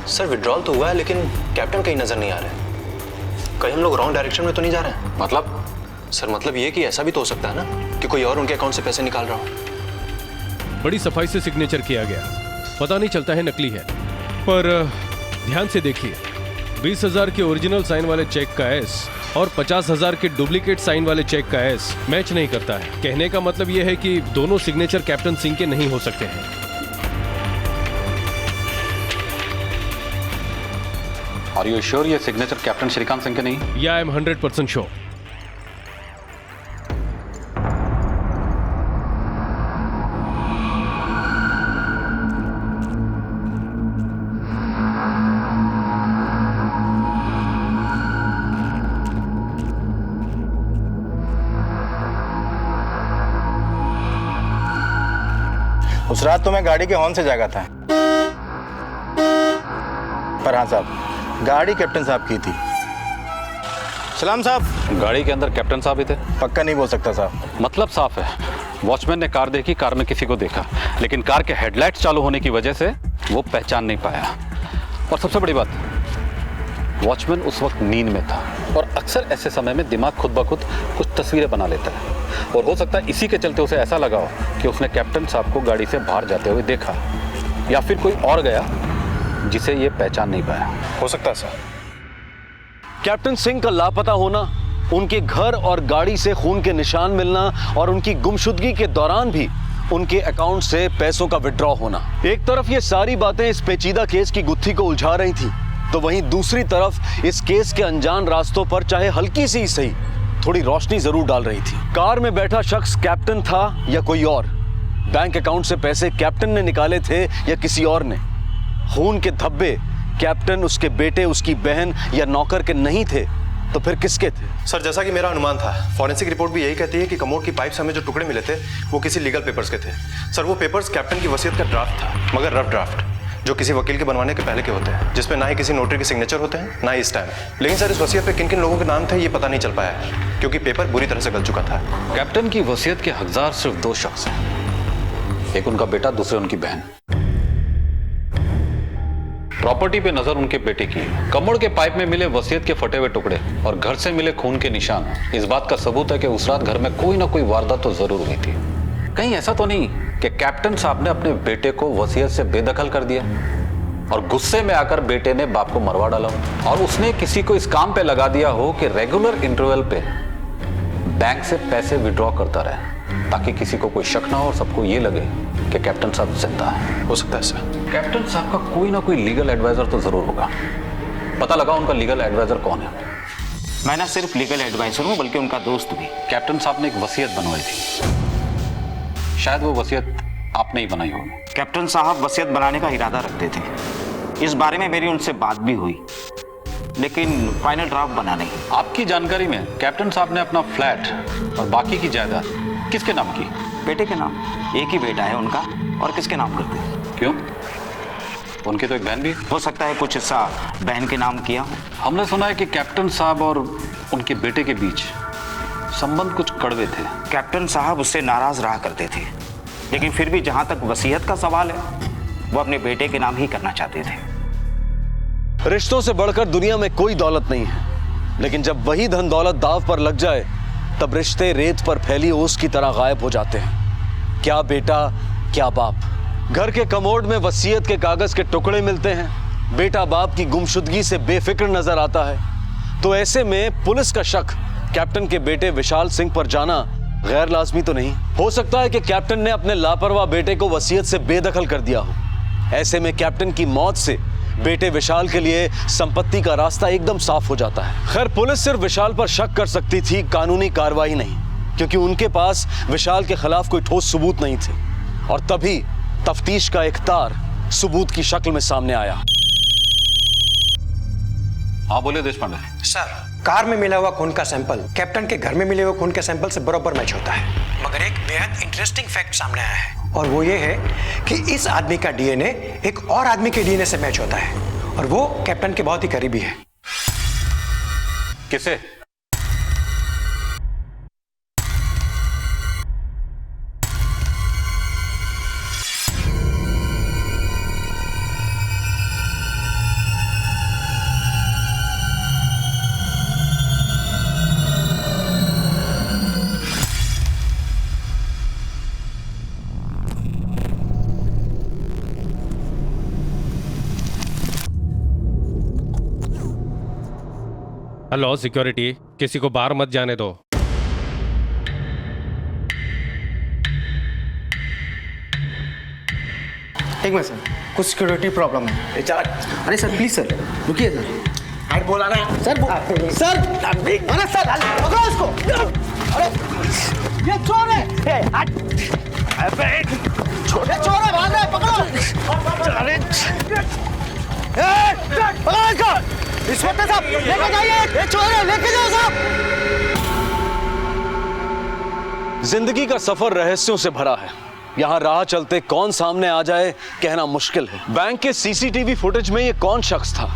सर विड्रॉल तो हुआ है लेकिन कैप्टन कहीं नजर नहीं आ रहे हैं। कहीं हम लोग रॉन्ग डायरेक्शन में तो नहीं जा रहे हैं? मतलब? सर मतलब ये कि ऐसा भी तो हो सकता है ना कि कोई और उनके अकाउंट से पैसे निकाल रहा हो। बड़ी सफाई से सिग्नेचर किया गया, पता नहीं चलता है नकली है। पर ध्यान से देखिए, 20,000 के ओरिजिनल साइन वाले चेक का S और 50,000 के डुप्लीकेट साइन वाले चेक का S मैच नहीं करता है। कहने का मतलब यह है कि दोनों सिग्नेचर कैप्टन सिंह के नहीं हो सकते हैं। Are you sure ये सिग्नेचर कैप्टन श्रीकांत सिंह के नहीं? Yeah, I am 100% sure. उस रात तो मैं गाड़ी के हॉर्न से जागा था, पर हाँ साहब गाड़ी कैप्टन साहब की थी। सलाम साहब। गाड़ी के अंदर कैप्टन साहब ही थे? पक्का नहीं बोल सकता साहब। मतलब साफ है, वॉचमैन ने कार देखी, कार में किसी को देखा, लेकिन कार के हेडलाइट्स चालू होने की वजह से वो पहचान नहीं पाया। और सबसे बड़ी बात, वॉचमैन उस वक्त नींद में था और अक्सर ऐसे समय में दिमाग खुद ब खुद कुछ तस्वीरें बना लेता है और हो सकता है इसी के चलते उसे ऐसा लगा हो कि उसने कैप्टन साहब को गाड़ी से बाहर जाते हुए देखा, या फिर कोई और गया जिसे ये पहचान नहीं पाया। हो सकता है सर। कैप्टन सिंह का लापता होना, उनके घर और गाड़ी से खून के निशान मिलना और उनकी गुमशुदगी के दौरान भी उनके अकाउंट से पैसों का विड्रॉ होना, एक तरफ ये सारी बातें इस पेचीदा केस की गुत्थी को उलझा रही थी, तो वहीं दूसरी तरफ इस केस के अनजान रास्तों पर चाहे हल्की सी सही थोड़ी रोशनी जरूर डाल रही थी। कार में बैठा शख्स कैप्टन था या कोई और? बैंक अकाउंट से पैसे कैप्टन ने निकाले थे या किसी और ने? खून के धब्बे कैप्टन, उसके बेटे, उसकी बहन या नौकर के नहीं थे तो फिर किसके थे? सर जैसा कि मेरा अनुमान था, फॉरेंसिक रिपोर्ट भी यही कहती है कि कमोड की पाइप से हमें जो टुकड़े मिले थे वो किसी लीगल पेपर्स के थे। सर वो पेपर्स कैप्टन की वसीयत का ड्राफ्ट था, मगर रफ ड्राफ्ट, जो किसी वकील के बनवाने के पहले के होते हैं, जिसमें ना ही किसी नोटरी के सिग्नेचर होते हैं ना ही स्टैम्प। लेकिन सर इस वसीयत पे किन किन लोगों के नाम थे ये पता नहीं चल पाया है, क्योंकि पेपर बुरी तरह से गल चुका था। कैप्टन की वसीयत के हकदार सिर्फ दो शख्स हैं, एक उनका बेटा, दूसरे उनकी बहन। प्रॉपर्टी पे नजर उनके बेटे की है। कमोड के पाइप में मिले वसीयत के फटे हुए टुकड़े और घर से मिले खून के निशान इस बात का सबूत है कि उस रात घर में कोई ना कोई वारदात तो जरूर हुई थी। कहीं ऐसा तो नहीं कि कैप्टन साहब ने अपने बेटे को वसीयत से बेदखल कर दिया और गुस्से में आकर बेटे ने बाप को मरवा डाला और उसने किसी को इस काम पे लगा दिया हो कि रेगुलर इंटरवल पे बैंक से पैसे विड्रॉ करता रहे, ताकि किसी को कोई शक ना हो और सबको ये लगे कि कैप्टन साहब जिंदा है। हो सकता है सर। कैप्टन साहब का कोई ना कोई लीगल एडवाइजर तो जरूर होगा। पता लगा उनका लीगल एडवाइजर कौन है? मैं ना सिर्फ लीगल एडवाइजर हूँ बल्कि उनका दोस्त भी। कैप्टन साहब ने एक वसीयत बनवाई थी, शायद वो वसीयत आपने ही बनाई होगी। कैप्टन साहब वसीयत बनाने का इरादा रखते थे, इस बारे में मेरी उनसे बात भी हुई, लेकिन फाइनल ड्राफ्ट बना नहीं। आपकी जानकारी में कैप्टन साहब ने अपना फ्लैट और बाकी की जायदाद किसके नाम की? बेटे के नाम। एक ही बेटा है उनका, और किसके नाम करते हैं? क्यों? उनकी तो एक बहन भी हो सकता है कुछ हिस्सा बहन के नाम किया हो। हमने सुना है कि कैप्टन साहब और उनके बेटे के बीच संबंध कुछ कड़वे थे। कैप्टन साहब उससे नाराज रहा करते थे, लेकिन फिर भी जहां तक वसीयत का सवाल है वो अपने बेटे के नाम ही करना चाहते थे। रिश्तों से बढ़कर दुनिया में कोई दौलत नहीं है, लेकिन जब वही धन दौलत दाव पर लग जाए तब रिश्ते रेत पर फैली ओस की तरह गायब हो जाते हैं। क्या बेटा, क्या बाप। घर के कमोड में वसीयत के कागज के टुकड़े मिलते हैं, बेटा बाप की गुमशुदगी से बेफिक्र नजर आता है, तो ऐसे में पुलिस का शक कैप्टन के बेटे विशाल सिंह पर जाना गैर लाजमी तो नहीं? हो सकता है कि कैप्टन ने अपने लापरवाह बेटे को वसीयत से बेदखल कर दिया हो। ऐसे में कैप्टन की मौत से बेटे विशाल के लिए संपत्ति का रास्ता एकदम साफ हो जाता है। खैर पुलिस सिर्फ विशाल पर शक कर सकती थी, कानूनी कार्रवाई नहीं, क्योंकि उनके पास विशाल के खिलाफ कोई ठोस सबूत नहीं थे। और तभी तफ्तीश का एक तार सबूत की शक्ल में सामने आया। हाँ बोले देश पांडे। सर कार में मिला हुआ खून का सैंपल कैप्टन के घर में मिले हुए खून के सैंपल से बराबर मैच होता है, मगर एक बेहद इंटरेस्टिंग फैक्ट सामने आया है, और वो ये है कि इस आदमी का डीएनए एक और आदमी के डीएनए से मैच होता है, और वो कैप्टन के बहुत ही करीबी है। किसे? हेलो सिक्योरिटी, किसी को बाहर मत जाने दो। एक मिनट सर, कुछ सिक्योरिटी प्रॉब्लम है। अरे सर प्लीज सर रुकिए सर। अरे बोला ना सर, सर अरे सर पकड़ो इसको। अरे ये चोर है। अबे छोटे चोर है, भाग रहा है, पकड़ो। अरे पकड़ो इसको। इंस्पेक्टर साहब लेके जाइए, ये चोर है, लेके जाओ साहब। जिंदगी का सफर रहस्यों से भरा है। यहाँ राह चलते कौन सामने आ जाए कहना मुश्किल है। बैंक के सीसीटीवी फुटेज में ये कौन शख्स था?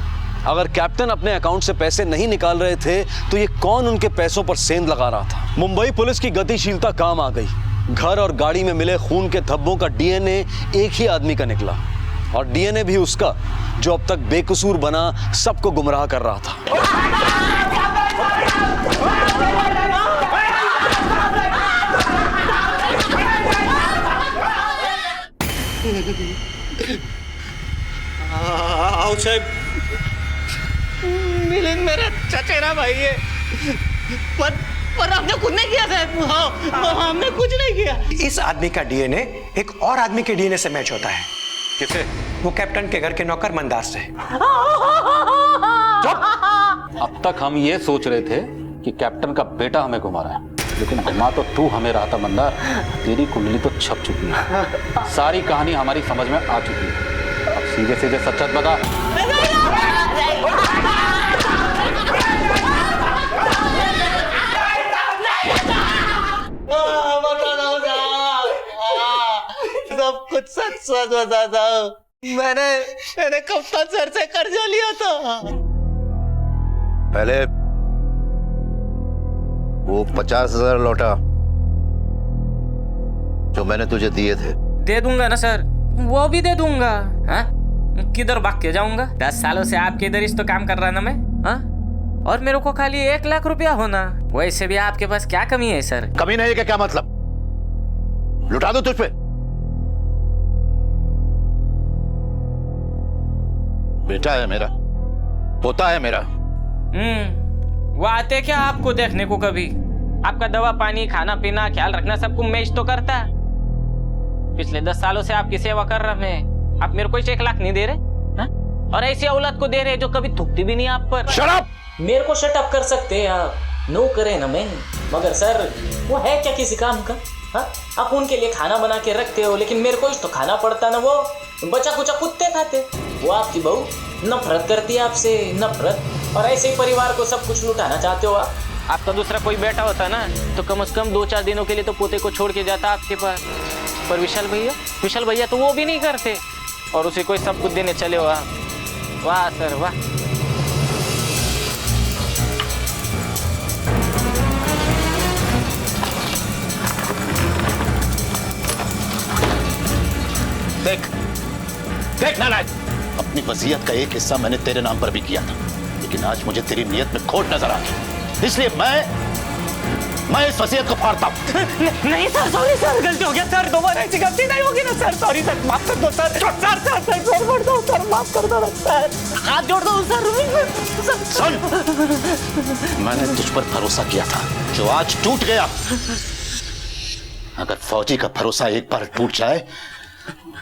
अगर कैप्टन अपने अकाउंट से पैसे नहीं निकाल रहे थे तो ये कौन उनके पैसों पर सेंध लगा रहा था? मुंबई पुलिस की गतिशीलता काम आ गई। घर और गाड़ी में मिले खून के धब्बों का डीएनए एक ही आदमी का निकला। और डीएनए भी उसका, जो अब तक बेकसूर बना सबको गुमराह कर रहा था। आओ साहब, मिलिंद मेरा चचेरा भाई है, पर हमने कुछ नहीं किया साहब। हाँ, हमने कुछ नहीं किया। इस आदमी का डीएनए एक और आदमी के डीएनए से मैच होता है। किसे? वो कैप्टन के घर के नौकर मंदार से। अब तक हम ये सोच रहे थे कि कैप्टन का बेटा हमें घुमा रहा है, लेकिन घुमा तो तू हमें रहा था मंदार। तेरी कुंडली तो छप चुकी है, सारी कहानी हमारी समझ में आ चुकी है। अब सीधे सीधे सच सच बता। सब कुछ सच सच बताता हूँ। मैंने कप्तान सर से कर्जा लिया था। पहले वो 50,000 लौटा जो मैंने तुझे दिए थे। दे दूंगा ना सर, वो भी दे दूंगा। हाँ, किधर भाग के जाऊंगा? 10 सालों से आपके इधर इस तो काम कर रहा ना मैं। हाँ, और मेरे को खाली 1 लाख रुपया होना। वैसे भी आपके पास क्या कमी है सर? कमी नहीं है क्या मतलब? लुटा दो तुझ पे। बेटा है मेरा, पोता है मेरा। वो आते क्या आपको देखने को कभी? आपका दवा पानी खाना पीना ख्याल रखना सबको मैच तो करता। पिछले 10 सालों से आपकी सेवा कर रहा मैं। आप मेरे को 1 लाख नहीं दे रहे हा? और ऐसी औलाद को दे रहे जो कभी थूकती भी नहीं आप पर। Shut up! मेरे को शट अप कर सकते हैं आप, नो करे ना मैं, मगर सर वो है क्या किसी काम का? हा? आप उनके लिए खाना बना के रखते हो, लेकिन मेरे को तो खाना पड़ता ना। वो बचा कुचा कुत्ते खाते। वो आपकी बहू नफरत करती है आपसे, नफरत। और ऐसे ही परिवार को सब कुछ लुटाना चाहते हो आप। आपका दूसरा कोई बेटा होता ना तो कम से कम 2-4 दिनों के लिए तो पोते को छोड़ के जाता आपके पास। पर विशाल भैया तो वो भी नहीं करते, और उसे कोई सब कुछ देने चले हो आप। वाह सर वाह। देख नालायक, अपनी वसीयत का एक हिस्सा मैंने तेरे नाम पर भी किया था, लेकिन आज मुझे तेरी नीयत में खोट नजर आ गई, इसलिए मैं इस वसीयत को फाड़ता हूं। नहीं सर, सॉरी सर, गलती हो गया सर। दोबारा ऐसी गलती नहीं होगी ना सर। सॉरी सर, माफ कर दो सर। सर माफ कर दो सर, हाथ जोड़ दो सर। सुन, मैंने तुझ पर भरोसा किया था जो आज टूट गया। अगर फौजी का भरोसा एक बार टूट जाए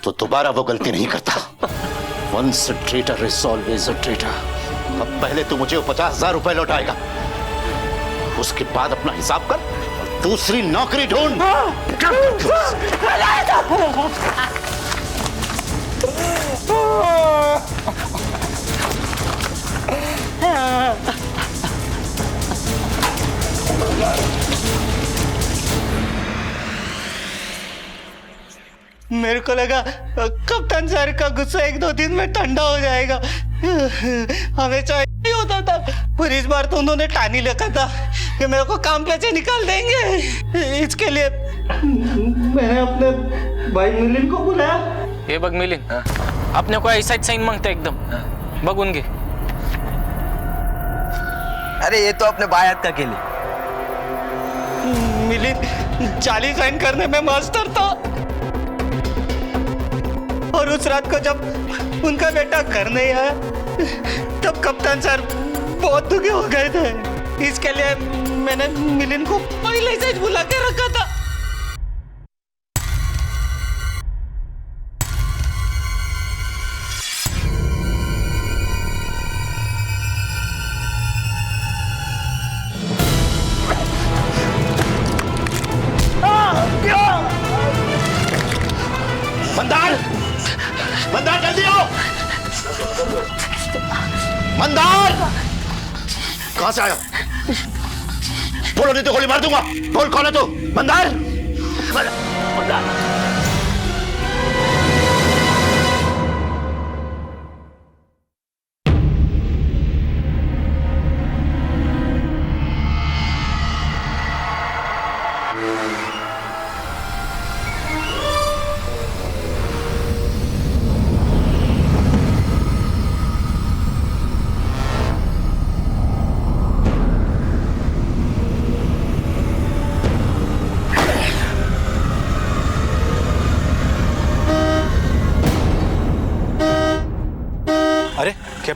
तो दोबारा वो गलती नहीं करता। Once a traitor is always a traitor। अब पहले तू मुझे 50,000 रुपए लौटाएगा, उसके बाद अपना हिसाब कर और दूसरी नौकरी ढूंढ। मेरे को लगा कप्तान सर का गुस्सा 1-2 दिन में ठंडा हो जाएगा। हमेशा नहीं होता था, पर इस बार तो उन्होंने ठानी रखा था कि मेरे को काम पे से निकाल देंगे। इसके लिए मैंने अपने भाई मिलिंद को बुलाया। ये बग मिलिंद, अपने को ऐसा साइन मांगता एकदम बगुन के। अरे ये तो अपने बायात का के लिए। मिलिंद 40 साइन करने में मास्टर था, और उस रात को जब उनका बेटा घर नहीं आया तब कप्तान सर बहुत दुखी हो गए थे। इसके लिए मैंने मिलिंद को पहले से बुला के रखा था। मंदार जल्दी आओ। मंदार कहां से आया? बोलो नहीं तो गोली मार दूंगा। बोल कौन है तू? मंदार, मंदार।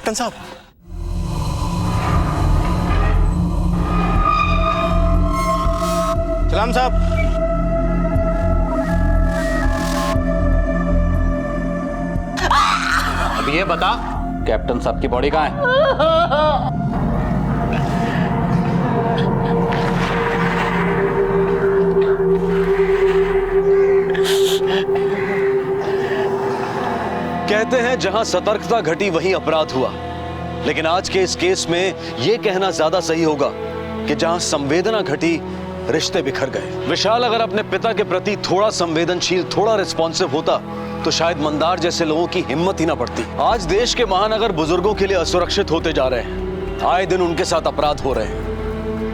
कैप्टन साहब। सलाम साहब। अब ये बता, कैप्टन साहब की बॉडी कहाँ है? कहते हैं जहां सतर्कता घटी वहीं अपराध हुआ, लेकिन आज के इस केस में यह कहना ज्यादा सही होगा कि जहां संवेदना घटी रिश्ते बिखर गए। विशाल अगर अपने पिता के प्रति थोड़ा संवेदनशील, थोड़ा रिस्पॉन्सिव होता तो शायद मंदार जैसे लोगों की हिम्मत ही ना पड़ती। आज देश के महानगर बुजुर्गों के लिए असुरक्षित होते जा रहे हैं। आए दिन उनके साथ अपराध हो रहे हैं।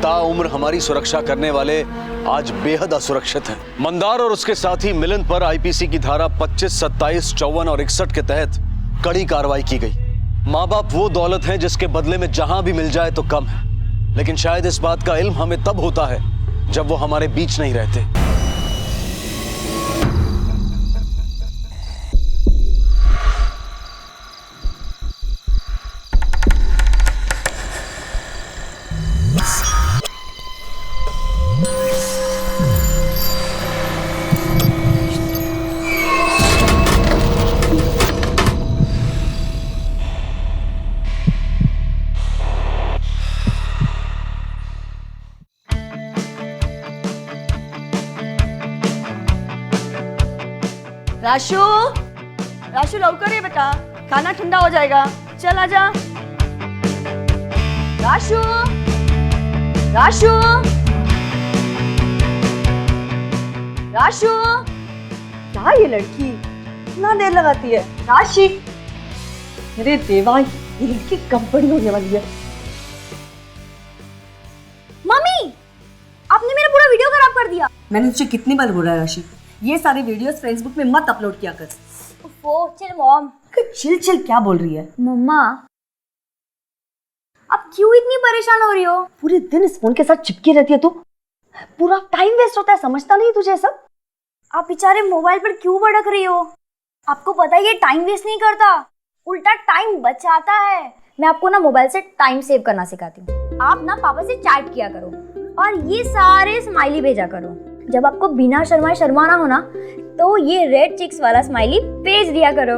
ताउम्र हमारी सुरक्षा करने वाले आज बेहद असुरक्षित हैं। मंदार और उसके साथी मिलन पर आईपीसी की धारा 25, 27, 54 और 61 के तहत कड़ी कार्रवाई की गई। माँ बाप वो दौलत है जिसके बदले में जहां भी मिल जाए तो कम है, लेकिन शायद इस बात का इल्म हमें तब होता है जब वो हमारे बीच नहीं रहते। राशु, राशु लौकर है बेटा, खाना ठंडा हो जाएगा। चल आजा। राशु, राशु, राशु, क्या ये लड़की इतना देर लगाती है? राशि, अरे देवा, ये लड़की कब बड़ी होने वाली है? मम्मी, आपने मेरा पूरा वीडियो खराब कर दिया। मैंने तुझे कितनी बार बोला है राशि, ये सारे वीडियोस फेसबुक में मत अपलोड किया कर। ओह, चिल मॉम। चिल चिल क्या बोल रही है? मम्मा, अब क्यों इतनी परेशान हो रही हो? पूरे दिन इस फोन के साथ चिपकी रहती है तू। पूरा टाइम वेस्ट होता है, समझता नहीं तुझे सब? आप बेचारे मोबाइल पर क्यों भड़क रही हो? आपको पता है ये टाइम वेस्ट नहीं करता, उल्टा टाइम बचाता है। मैं आपको ना मोबाइल से टाइम सेव करना सिखाती हूँ। आप ना पापा से चैट किया करो और ये सारे स्माइली भेजा करो। जब आपको बिना शर्माए शर्माना हो ना, तो ये रेड चिक्स वाला स्माइली भेज दिया करो।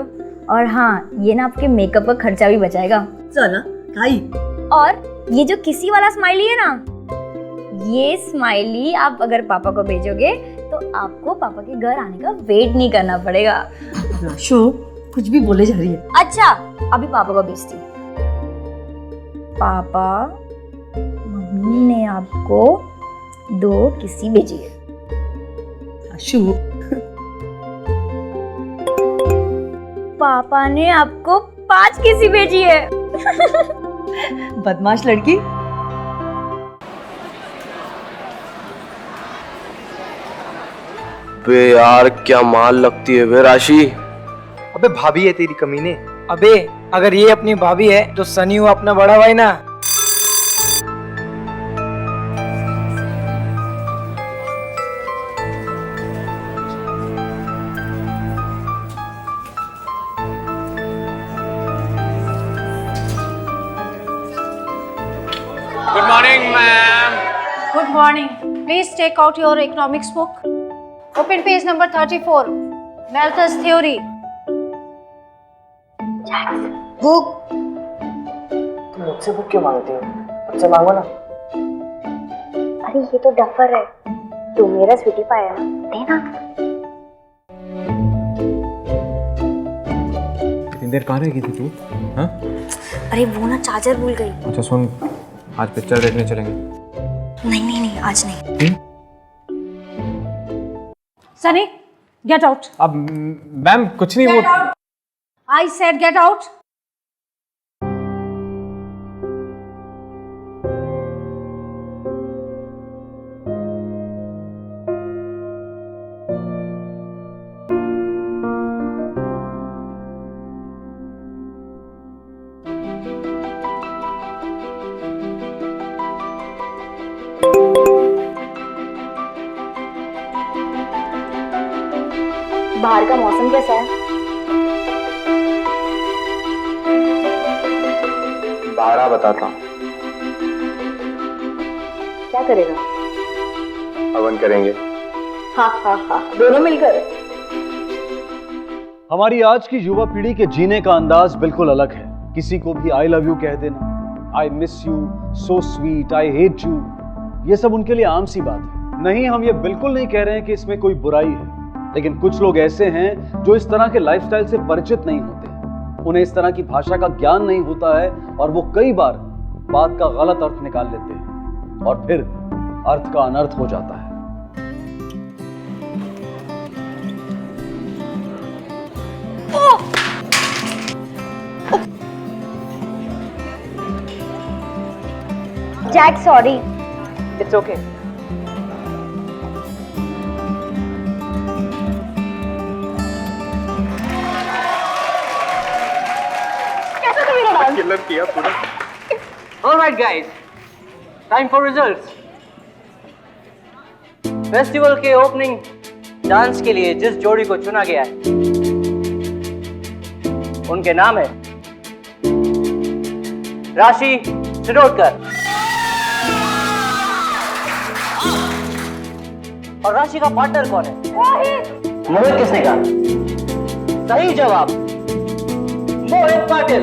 और हाँ, ये ना आपके मेकअप का खर्चा भी बचाएगा। चला खाई। और ये जो किसी वाला स्माइली है ना, ये स्माइली आप अगर पापा को भेजोगे तो आपको पापा के घर आने का वेट नहीं करना पड़ेगा। राशु, कुछ भी बोले जा रही है। अच्छा, अभी पापा को भेजती हूँ। पापा, मम्मी ने आपको 2 किसी भेजी है। राशु, पापा ने आपको 5 किसी भेजी है। बदमाश लड़की। बे यार, क्या माल लगती है वे राशि। अबे भाभी है तेरी कमीने। अबे अगर ये अपनी भाभी है तो सनी हुआ अपना बड़ा भाई ना। Good morning, ma'am. Good morning. Please take out your economics book. Open page number 34. Malthus theory. Book. तुम मुझसे बुक क्यों मांगती हो? मुझसे मांगो ना। अरे ये तो डफर है, तू मेरा स्वीटी पाई है ना, देना। इतनी देर कहाँ रह गई थी तू? हाँ? अरे वो ना चार्जर भूल गई। अच्छा सुन, आज पिक्चर देखने चलेंगे। नहीं नहीं नहीं, आज नहीं। Sunny, get out. अब मैम कुछ नहीं, Get out. I said get out. बाहर का मौसम कैसा है? सहारा बताता हूँ। क्या करेगा? हवन करेंगे। हाँ हाँ हाँ, दोनों मिलकर। हमारी आज की युवा पीढ़ी के जीने का अंदाज बिल्कुल अलग है। किसी को भी आई लव यू कह देना, I miss you, so sweet, I hate you, ये सब उनके लिए आम सी बात है। नहीं, हम ये बिल्कुल नहीं कह रहे हैं कि इसमें कोई बुराई है, लेकिन कुछ लोग ऐसे हैं जो इस तरह के लाइफस्टाइल से परिचित नहीं होते, उन्हें इस तरह की भाषा का ज्ञान नहीं होता है और वो कई बार बात का गलत अर्थ निकाल लेते हैं और फिर अर्थ का अनर्थ हो जाता है। Jack sorry. It's okay. Killer किया पूरा। Alright guys, time for results. Festival के ओपनिंग डांस के लिए जिस जोड़ी को चुना गया है उनके नाम है राशि शिरोडकर और राशि का पार्टनर कौन है? मोहित किसने कहा? सही जवाब मोहित पाटिल।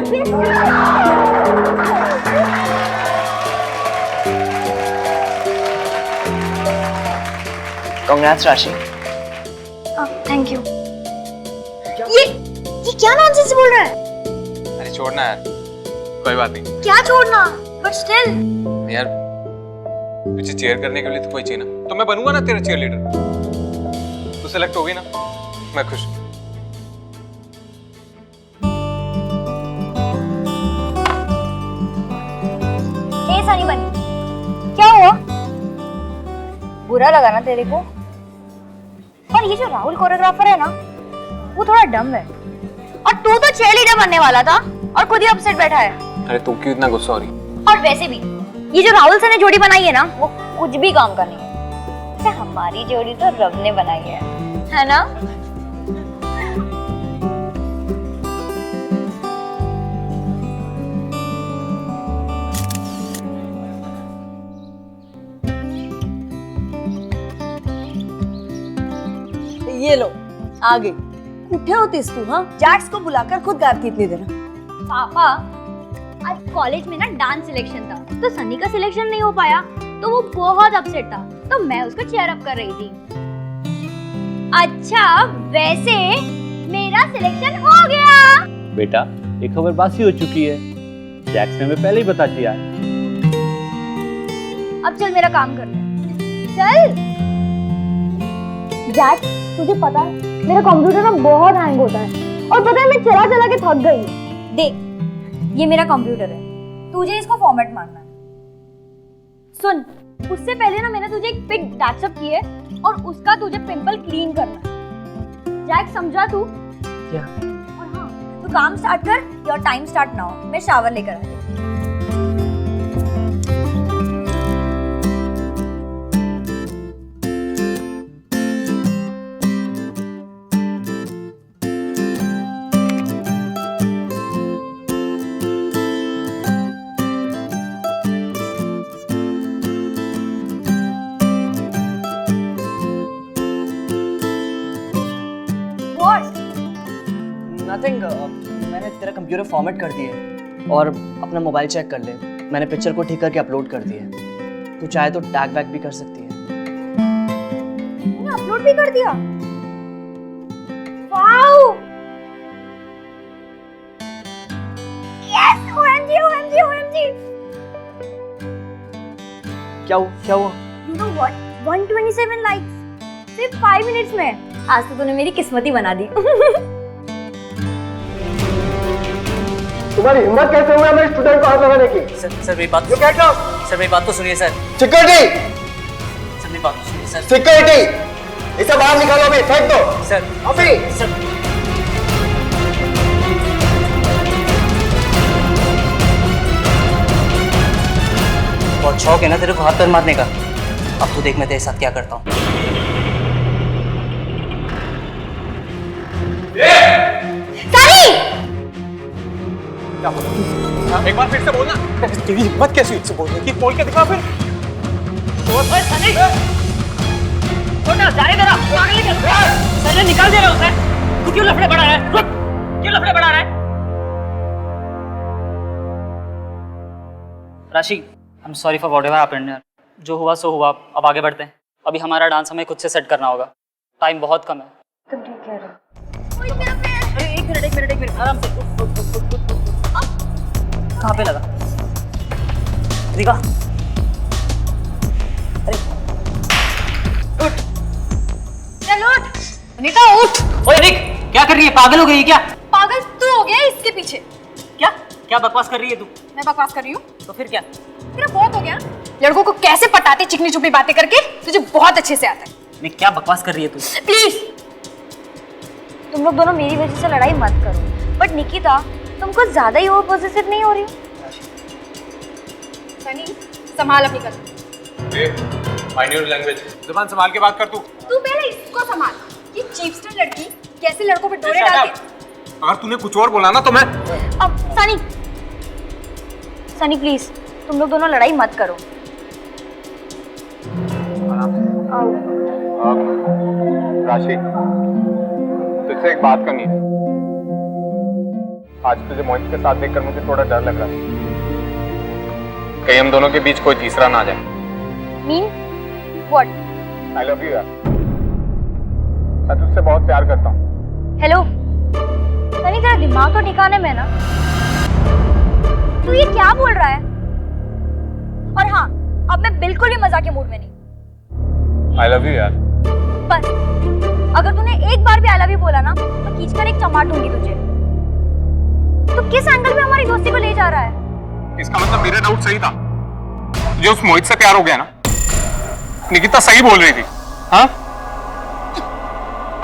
कांग्रेट्स राशि। Thank you. ये क्या नॉनसेंस बोल रहा है? अरे छोड़ना यार, कोई बात नहीं। क्या छोड़ना? बट स्टिल यार मुझे चीयर करने के लिए तो कोई चाहिए ना, तो मैं बनूंगा ना तेरा चीयर लीडर। तू सेलेक्ट होगी ना, मैं खुश। ऐसा नहीं बनी। क्या हुआ? बुरा लगा ना तेरे को? और ये जो राहुल कोरियोग्राफर है ना, वो थोड़ा डम है। और तू तो चीयर लीडर बनने वाला था और खुद ही अपसेट बैठा है। अरे तू क्यों इतना गुस्सा हो रही? और वैसे भी ये जो राहुल सर ने जोड़ी बनाई है ना, वो कुछ भी काम का नहीं है। अच्छा, हमारी जोड़ी तो रब ने बनाई है ना? ये लो, आ गई। उठे होतीस तू? हाँ, जैक्स को बुलाकर खुद गायब थी इतनी देर। पापा, आज कॉलेज में ना डांस सिलेक्शन था, तो सनी का सिलेक्शन नहीं हो पाया, तो वो बहुत अपसेट था, तो मैं उसको चीयर अप कर रही थी। अच्छा, वैसे मेरा सिलेक्शन हो गया। बेटा, एक खबर बासी हो चुकी है, जैक्स ने हमें पहले ही बता दिया। अब चल मेरा काम कर ले। चल। जैक, तुझे पता है मेरा कंप्यूटर ना बहुत हैंग होता है, और पता है मैं चला चला के थक गई। देख, ये मेरा कंप्यूटर है, तुझे इसको फॉर्मेट मारना है। सुन, उससे पहले ना मैंने तुझे एक पिक व्हाट्सएप की है और उसका तुझे पिंपल क्लीन करना है। जैक, समझा तू? क्या? और हाँ, तू काम स्टार्ट कर। Your time start now. मैं शावर लेकर आती हूँ। नथिंग, मैंने तेरा कंप्यूटर फॉर्मेट कर दिया है और अपना मोबाइल चेक कर ले, मैंने पिक्चर को ठीक करके अपलोड कर दिया है। तू चाहे तो टैग बैक भी कर सकती है। मैंने अपलोड भी कर दिया? Wow! Yes! OMG OMG OMG! क्या हुआ? You know what? 127 लाइक्स सिर्फ 5 मिनट्स में। आज तो तूने मेरी किस्मत ही बना दी। तुम्हारी हिम्मत कैसे हुआ मेरे स्टूडेंट को हाथ लगाने की? सर मेरी बात सर मेरी बात तो सुनिए सर। सिक्योरिटी! सर मेरी बात तो सुनिए सर। सिक्योरिटी! इसे बाहर निकालो अभी, फेंक दो। सर अभी! सर बहुत शौक है ना तेरे को हाथ पैर मारने का। अब तू देख मैं तेरे साथ क्या करता हूँ। एक बार फिर से बोलना। तेरी हिम्मत कैसी उससे बोलने की? बोल के दिखा फिर। जाने दे रहा, पागल है क्या? सर निकाल दे रहा उसे। तू क्यों लफड़े बढ़ा रहा है? क्यों लफड़े बढ़ा रहा है? राशि, I am sorry for whatever happened. जो हुआ सो हुआ, अब आगे बढ़ते हैं। अभी हमारा डांस हमें खुद से सेट करना होगा, टाइम बहुत कम है। तुम ठीक कह रहे हो। अरे एक मिनट आराम से। कहाँ पे लगा? दिखा। अरे उठ, चल उठ, अनीता उठ। ओए रिक, क्या कर रही है? पागल हो गई क्या? पागल तू हो गया इसके पीछे। क्या बकवास कर रही है तू? मैं बकवास कर रही हूँ? तो फिर क्या? तेरा बहुत हो गया। लड़कों को कैसे पटाते चिकनी चुपड़ी बातें करके तुझे बहुत अच्छे से आता है। नहीं, क्या बकवास कर रही है तू? प्लीज तुम लोग दोनों मेरी वजह से लड़ाई मत करो। बट निकिता, तुम कुछ ज्यादा ही ओवर पॉजिटिव नहीं हो रही? सनी, संभाल अपनी गल। Mind your language. जुबान संभाल के बात कर तू। तू पहले इसको संभाल। ये चीपस्टर लड़की कैसे लड़कों पे डोरे डालती। अगर तूने कुछ और बोला ना तो मैं। अब सनी प्लीज, तुम लोग दोनों लड़ाई मत करो। राशि, तुझसे एक बात करनी है। आज तुझे मोहित के साथ देखकर मुझे थोड़ा डर लग रहा है, कहीं हम दोनों के बीच कोई तीसरा ना आ जाए। Mean what? I love you यार, मैं तुझसे बहुत प्यार करता हूँ। हेलो सनी, तेरा दिमाग तो ठिकाने में ना? तू ये क्या बोल रहा है? और हाँ, अब मैं बिल्कुल भी मजाक के मूड में नहीं। आई लव यू यार। बस, अगर तूने एक बार भी आई लव यू बोला ना तो खींचकर एक चमाट दूंगी तुझे। तो किस एंगल में हमारी दोस्ती को ले जा रहा है? इसका मतलब मेरा डाउट सही था, तुझे उस मोहित से प्यार हो गया ना? निकिता सही बोल रही थी। हाँ,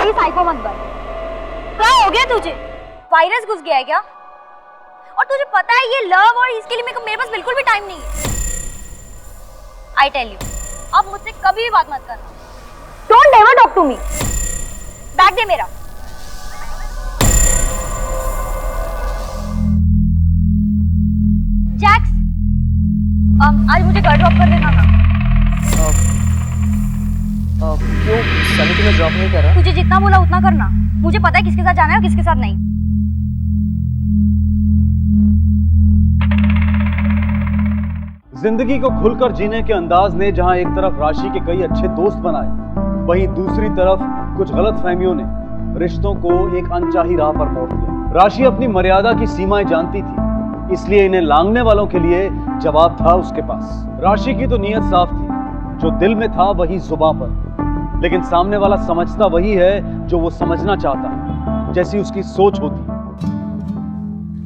ये साइको मत बन। क्या हो गया तुझे? वायरस घुस गया है क्या? और तुझे पता है ये लव और इसके लिए मेरे पास बिल्कुल भी टाइम नहीं है। आई टेल यू, अब मुझसे कभी भी बात मत करना। Don't ever talk to me. Bag दे मेरा। जैक्स, आज मुझे घर ड्रॉप कर देना ना। क्यों? सनी तुम्हें ड्रॉप नहीं कर रहा? तुझे जितना बोला उतना करना। मुझे पता है किसके साथ जाना है और किसके साथ नहीं। जिंदगी को खुलकर जीने के अंदाज ने जहां एक तरफ राशि के कई अच्छे दोस्त बनाए, वहीं दूसरी तरफ कुछ गलतफहमियों ने रिश्तों को एक अनचाही राह पर मोड़ दिया। राशि अपनी मर्यादा की सीमाएं जानती थी, इसलिए इन्हें लांघने वालों के लिए जवाब था उसके पास। राशि की तो नीयत साफ थी, जो दिल में था वही जुबां पर, लेकिन सामने वाला समझता वही है जो वो समझना चाहता है, जैसी उसकी सोच होती है।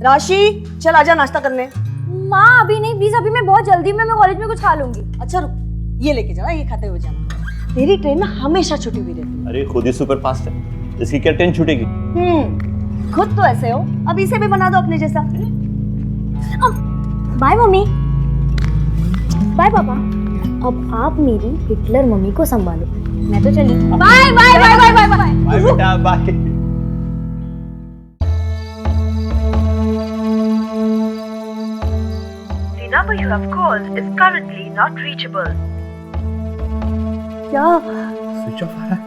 राशि, चल आजा नाश्ता करने। माँ अभी नहीं प्लीज, अभी मैं बहुत जल्दी में, मैं कॉलेज में कुछ खा लूंगी। अच्छा रुक, ये लेके जाना, ये खाते हुए जाना। तेरी ट्रेन ना हमेशा छुट्टी हुई रहती। अरे खुद ही सुपर फास्ट है, इसकी क्या ट्रेन छूटेगी? खुद तो ऐसे हो, अब इसे भी बना दो अपने जैसा। Bye mummy. बाय पापा। अब आप मेरी हिटलर मम्मी को संभालो, मैं तो चली। Bye bye bye bye bye bye bye बेटा, bye. The number you have called is currently not reachable. क्या? स्विच ऑफ आ रहा है।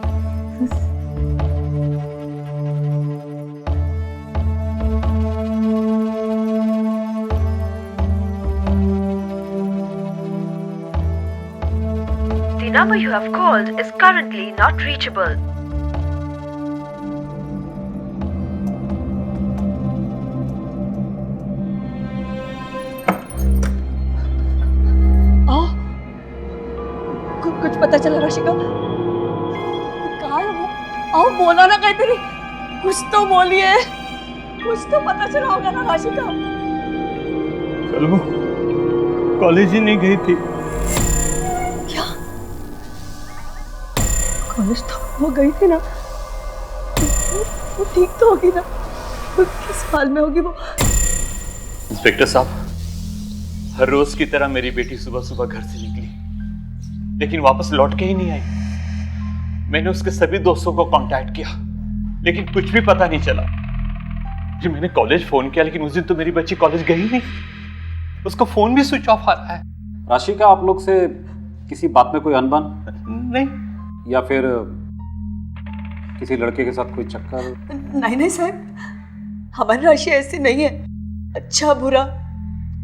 The number you have called is currently not reachable. कुछ पता चला राशि का? कहाँ है वो? आओ बोला ना काहीतरी, कुछ तो बोलिए, कुछ तो पता चला होगा ना राशि का। कल वो कॉलेज ही नहीं गई थी। क्या? कॉलेज तो वो गई थी ना? वो ठीक तो होगी ना? किस हाल में होगी वो? इंस्पेक्टर साहब, हर रोज की तरह मेरी बेटी सुबह सुबह घर से निकली, लेकिन वापस लौट के ही नहीं आई। मैंने उसके सभी दोस्तों को कांटेक्ट किया, लेकिन कुछ भी पता नहीं चला। जी मैंने कॉलेज फोन किया लेकिन उस दिन तो मेरी बच्ची कॉलेज गई नहीं, उसका फोन भी स्विच ऑफ आ रहा है। राशि का आप लोग से किसी बात में कोई अनबन? नहीं। या फिर किसी लड़के के साथ कोई चक्कर? नहीं साहब, हमारी राशि ऐसी नहीं है। अच्छा बुरा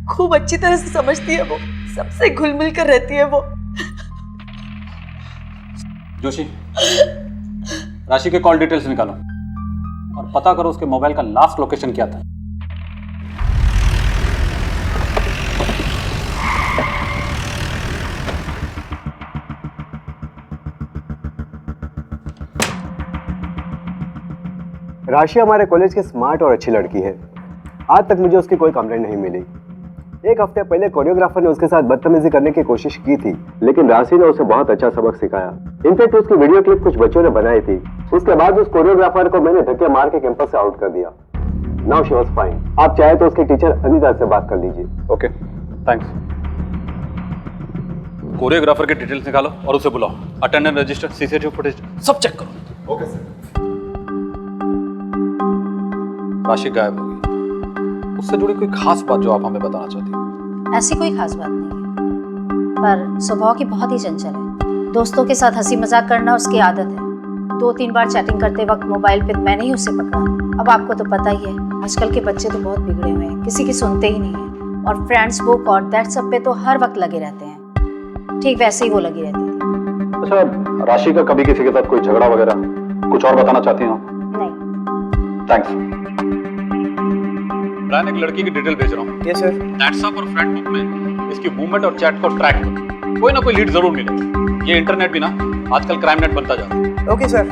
खूब अच्छी तरह से समझती है वो, सबसे घुल मिल कर रहती है वो। जोशी, राशि के कॉल डिटेल्स निकालो और पता करो उसके मोबाइल का लास्ट लोकेशन क्या था। राशि हमारे कॉलेज की स्मार्ट और अच्छी लड़की है। आज तक मुझे उसकी कोई कंप्लेंट नहीं मिली। एक हफ्ते पहले कोरियोग्राफर ने उसके साथ बदतमीजी करने की कोशिश की थी, लेकिन राशि ने उसे बहुत अच्छा सबक सिखाया। इनफैक्ट उसकी वीडियो क्लिप कुछ बच्चों ने बनाई थी। उसके बाद उस कोरियोग्राफर को मैंने धक्के मार के कैंपस से आउट कर दिया। Now she was fine. आप चाहे तो उसके टीचर अनीता से बात कर लीजिए। Okay, thanks. कोरियोग्राफर के डिटेल्स निकालो और उसे बुलाओ। अटेंडेंस रजिस्टर, सीसीटीवी फुटेज सब चेक करो। Okay sir. राशि गायब हो गई, उससे जुड़ी कोई खास बात जो आप हमें बताना चाहती हैं? ऐसी कोई खास बात नहीं है, पर स्वभाव की बहुत ही चंचल है। दोस्तों के साथ हंसी मजाक करना उसकी आदत है। 2-3 बार चैटिंग करते वक्त मोबाइल पे मैंने ही उसे पकड़ा। अब आपको तो पता ही है, आजकल के बच्चे तो बहुत बिगड़े हुए हैं, किसी की सुनते ही नहीं है। और फ्रेंड्स बुक और व्हाट्सएप पे तो हर वक्त लगे रहते हैं। ठीक वैसे ही वो लगी रहती थी। अच्छा, राशि का कभी किसी के साथ कोई झगड़ा वगैरह कुछ और बताना चाहती हो? नहीं। थैंक्स। ब्रायन, एक लड़की की डिटेल भेज रहा हूँ। Yes sir. व्हाट्सएप और फ्रेंड बुक में इसकी मूवमेंट और चैट को ट्रैक करो, कोई ना कोई लीड जरूर मिलेगा। ये इंटरनेट भी ना आजकल क्राइम नेट बनता जा रहा है। Okay sir.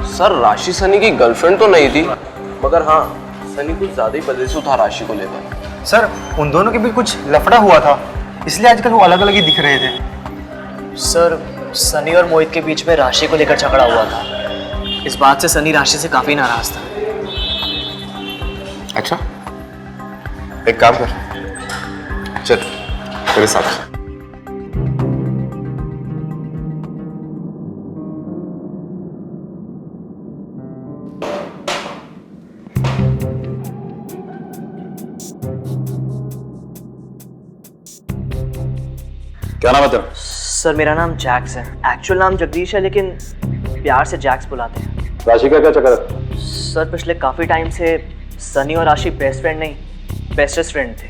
सर, राशि सनी की गर्लफ्रेंड तो नहीं थी, मगर हाँ सनी कुछ ज्यादा ही पजेसिव था राशि को लेकर। सर, उन दोनों के भी कुछ लफड़ा हुआ था, इसलिए आजकल वो अलग अलग ही दिख रहे थे। सर, सनी और मोहित के बीच में राशि को लेकर झगड़ा हुआ था। इस बात से सनी राशि से काफी नाराज था। अच्छा, एक काम कर, चल मेरे साथ। क्या नाम है तेरा? सर, मेरा नाम जैक्स है। एक्चुअल नाम जगदीश है, लेकिन प्यार से जैक्स बुलाते हैं। राशि का क्या चक्कर है? सर, पिछले काफी टाइम से सनी और राशि बेस्ट फ्रेंड नहीं, बेस्टेस्ट फ्रेंड थे।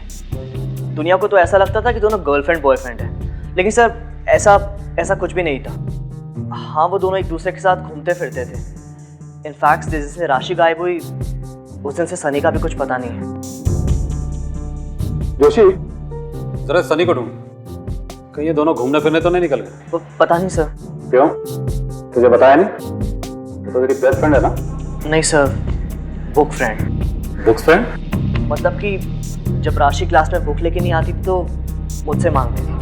दुनिया को तो ऐसा लगता था कि दोनों गर्लफ्रेंड बॉयफ्रेंड है, लेकिन सर ऐसा कुछ भी नहीं था। हाँ, वो दोनों एक दूसरे के साथ घूमते फिरते थे। इनफैक्ट जिस दिन से राशि गायब हुई उस दिन से सनी का भी कुछ पता नहीं है। जोशी, जरा सनी को ढूंढ, कहीं ये दोनों घूमने फिरने तो नहीं निकल गए? पता नहीं सर। क्यों, तुझे बताया नहीं? तो तेरी बेस्ट फ्रेंड है ना? नहीं sir, book friend. Book friend मतलब कि जब राशि क्लास में बुक लेके नहीं आती थी तो मुझसे मांगती थी।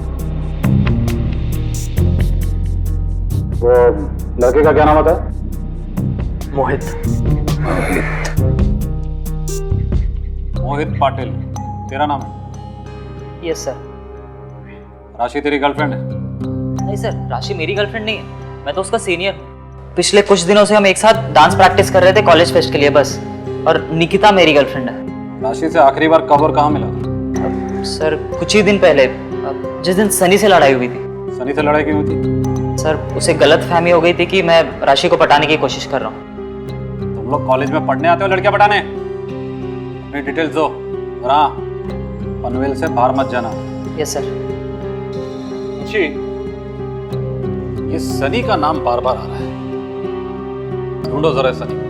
वो लड़के का क्या नाम होता है? मोहित। मोहित पाटिल तेरा नाम है? Yes sir. राशि तेरी गर्लफ्रेंड है? नहीं सर, राशि मेरी गर्लफ्रेंड नहीं है, मैं तो उसका सीनियर हूँ। पिछले कुछ दिनों से हम एक साथ डांस प्रैक्टिस कर रहे थे कॉलेज फेस्ट के लिए बस। और निकिता मेरी गर्लफ्रेंड है। राशि से आखिरी बार कब और कहाँ मिला? सर, कुछ ही दिन पहले, जिस दिन सनी से लड़ाई हुई थी। सनी से लड़ाई क्यों हुई थी? सर, उसे गलत फहमी हो गई थी कि मैं राशि को पटाने की कोशिश कर रहा हूँ। तुम लोग कॉलेज में पढ़ने आते हो लड़कियां पटाने? अपनी डिटेल्स दो। और हाँ, पनवेल से बाहर मत जाना। Yes sir. जी, ये सनी का नाम बार बार आ रहा है, ढूंढो जरा सनी।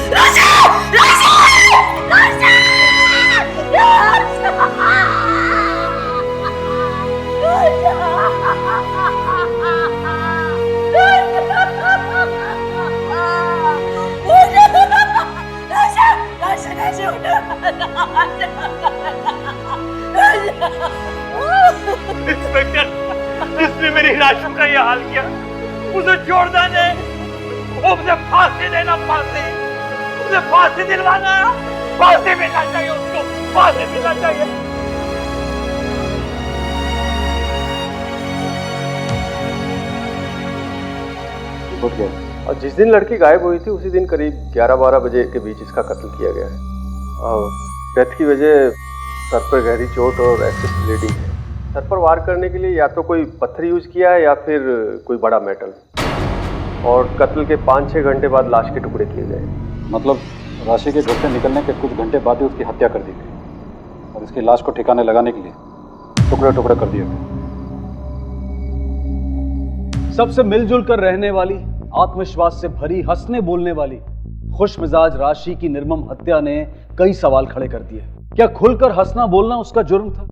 राशि! राशि! राशि! राशि का ये हाल किया? उसे छोड़ना नहीं, उसे फांसी देना, फांसी, उसे फांसी दिलवाना, फांसी मिलना चाहिए उसको, फांसी मिलना चाहिए। उठ गया। और जिस दिन लड़की गायब हुई थी उसी दिन करीब 11-12 बजे के बीच इसका कत्ल किया गया है। डेथ की वजह सर पर गहरी चोट और एक्सेस ब्लीडिंग है। सर पर वार करने के लिए या तो कोई पत्थर यूज किया है या फिर कोई बड़ा मेटल। और कत्ल के 5-6 घंटे बाद लाश के टुकड़े किए गए। मतलब राशि के घर से निकलने के कुछ घंटे बाद ही उसकी हत्या कर दी गई और इसकी लाश को ठिकाने लगाने के लिए टुकड़े टुकड़े कर दिए गए। सबसे मिलजुल कर रहने वाली, आत्मविश्वास से भरी, हंसने बोलने वाली, खुश मिजाज राशि की निर्मम हत्या ने कई सवाल खड़े कर दिए। क्या खुलकर हंसना बोलना उसका जुर्म था,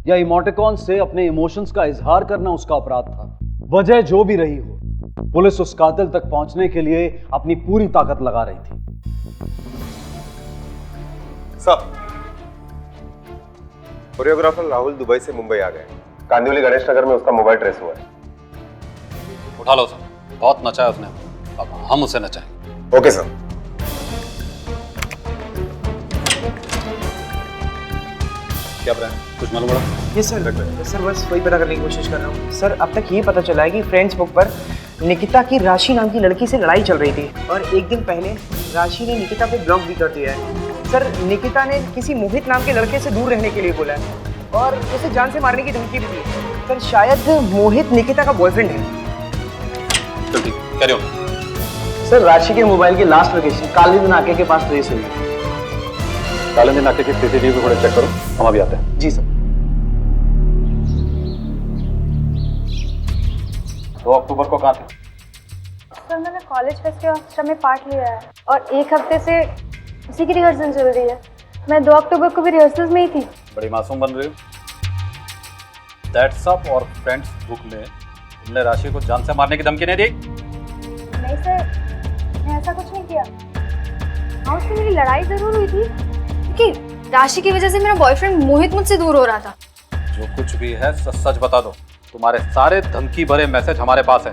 या इमोटिकॉन से अपने इमोशंस का इजहार करना उसका अपराध था? वजह जो भी रही हो, पुलिस उस कातिल तक पहुंचने के लिए अपनी पूरी ताकत लगा रही थी। सब कोरियोग्राफर राहुल दुबई से मुंबई आ गए। कांदिवली गणेश नगर में उसका मोबाइल ट्रेस हुआ है। उठा लो सर, बहुत नचाया उसने, अब हम उसे नचाएं। Okay sir. क्या ब्रांड, कुछ मालूम पड़ा? ये सर बस वही पता करने की कोशिश कर रहा हूँ सर। अब तक ये पता चला है कि फ्रेंड्स बुक पर निकिता की राशि नाम की लड़की से लड़ाई चल रही थी और एक दिन पहले राशि ने निकिता को ब्लॉक भी कर दिया है। सर निकिता ने किसी मोहित नाम के लड़के से दूर रहने के लिए बोला है और उसे जान से मारने की धमकी भी दी है। सर शायद मोहित निकिता का बॉयफ्रेंड है। चल ठीक, कैरी ऑन। सर राशि के मोबाइल की लास्ट लोकेशन कालिंदी नाके के पास ट्रेस हुई है। कालिंदी नाके की सीसीटीवी फुटेज चेक करो, हम अभी आते हैं। जी सर। 2 अक्टूबर को कहाँ थे? सर मैंने कॉलेज फेस्ट के ऑर्केस्ट्रा में पार्ट लिया है और 1 हफ्ते से उसी की रिहर्सल चल रही है। मैं 2 अक्टूबर को भी रिहर्सल में ही थी। बड़ी मासूम बन रही हो। दैट्स अप और फ्रेंड्स बुक में तुमने राशि को जान से मारने की धमकी नहीं दी? नहीं सर, मैंने ऐसा कुछ नहीं किया। हाँ उससे मेरी लड़ाई जरूर हुई थी क्योंकि राशि की वजह से मेरा बॉयफ्रेंड मोहित मुझसे दूर हो रहा था। जो कुछ भी है सच सच बता दो। तुम्हारे सारे धमकी भरे मैसेज हमारे पास है।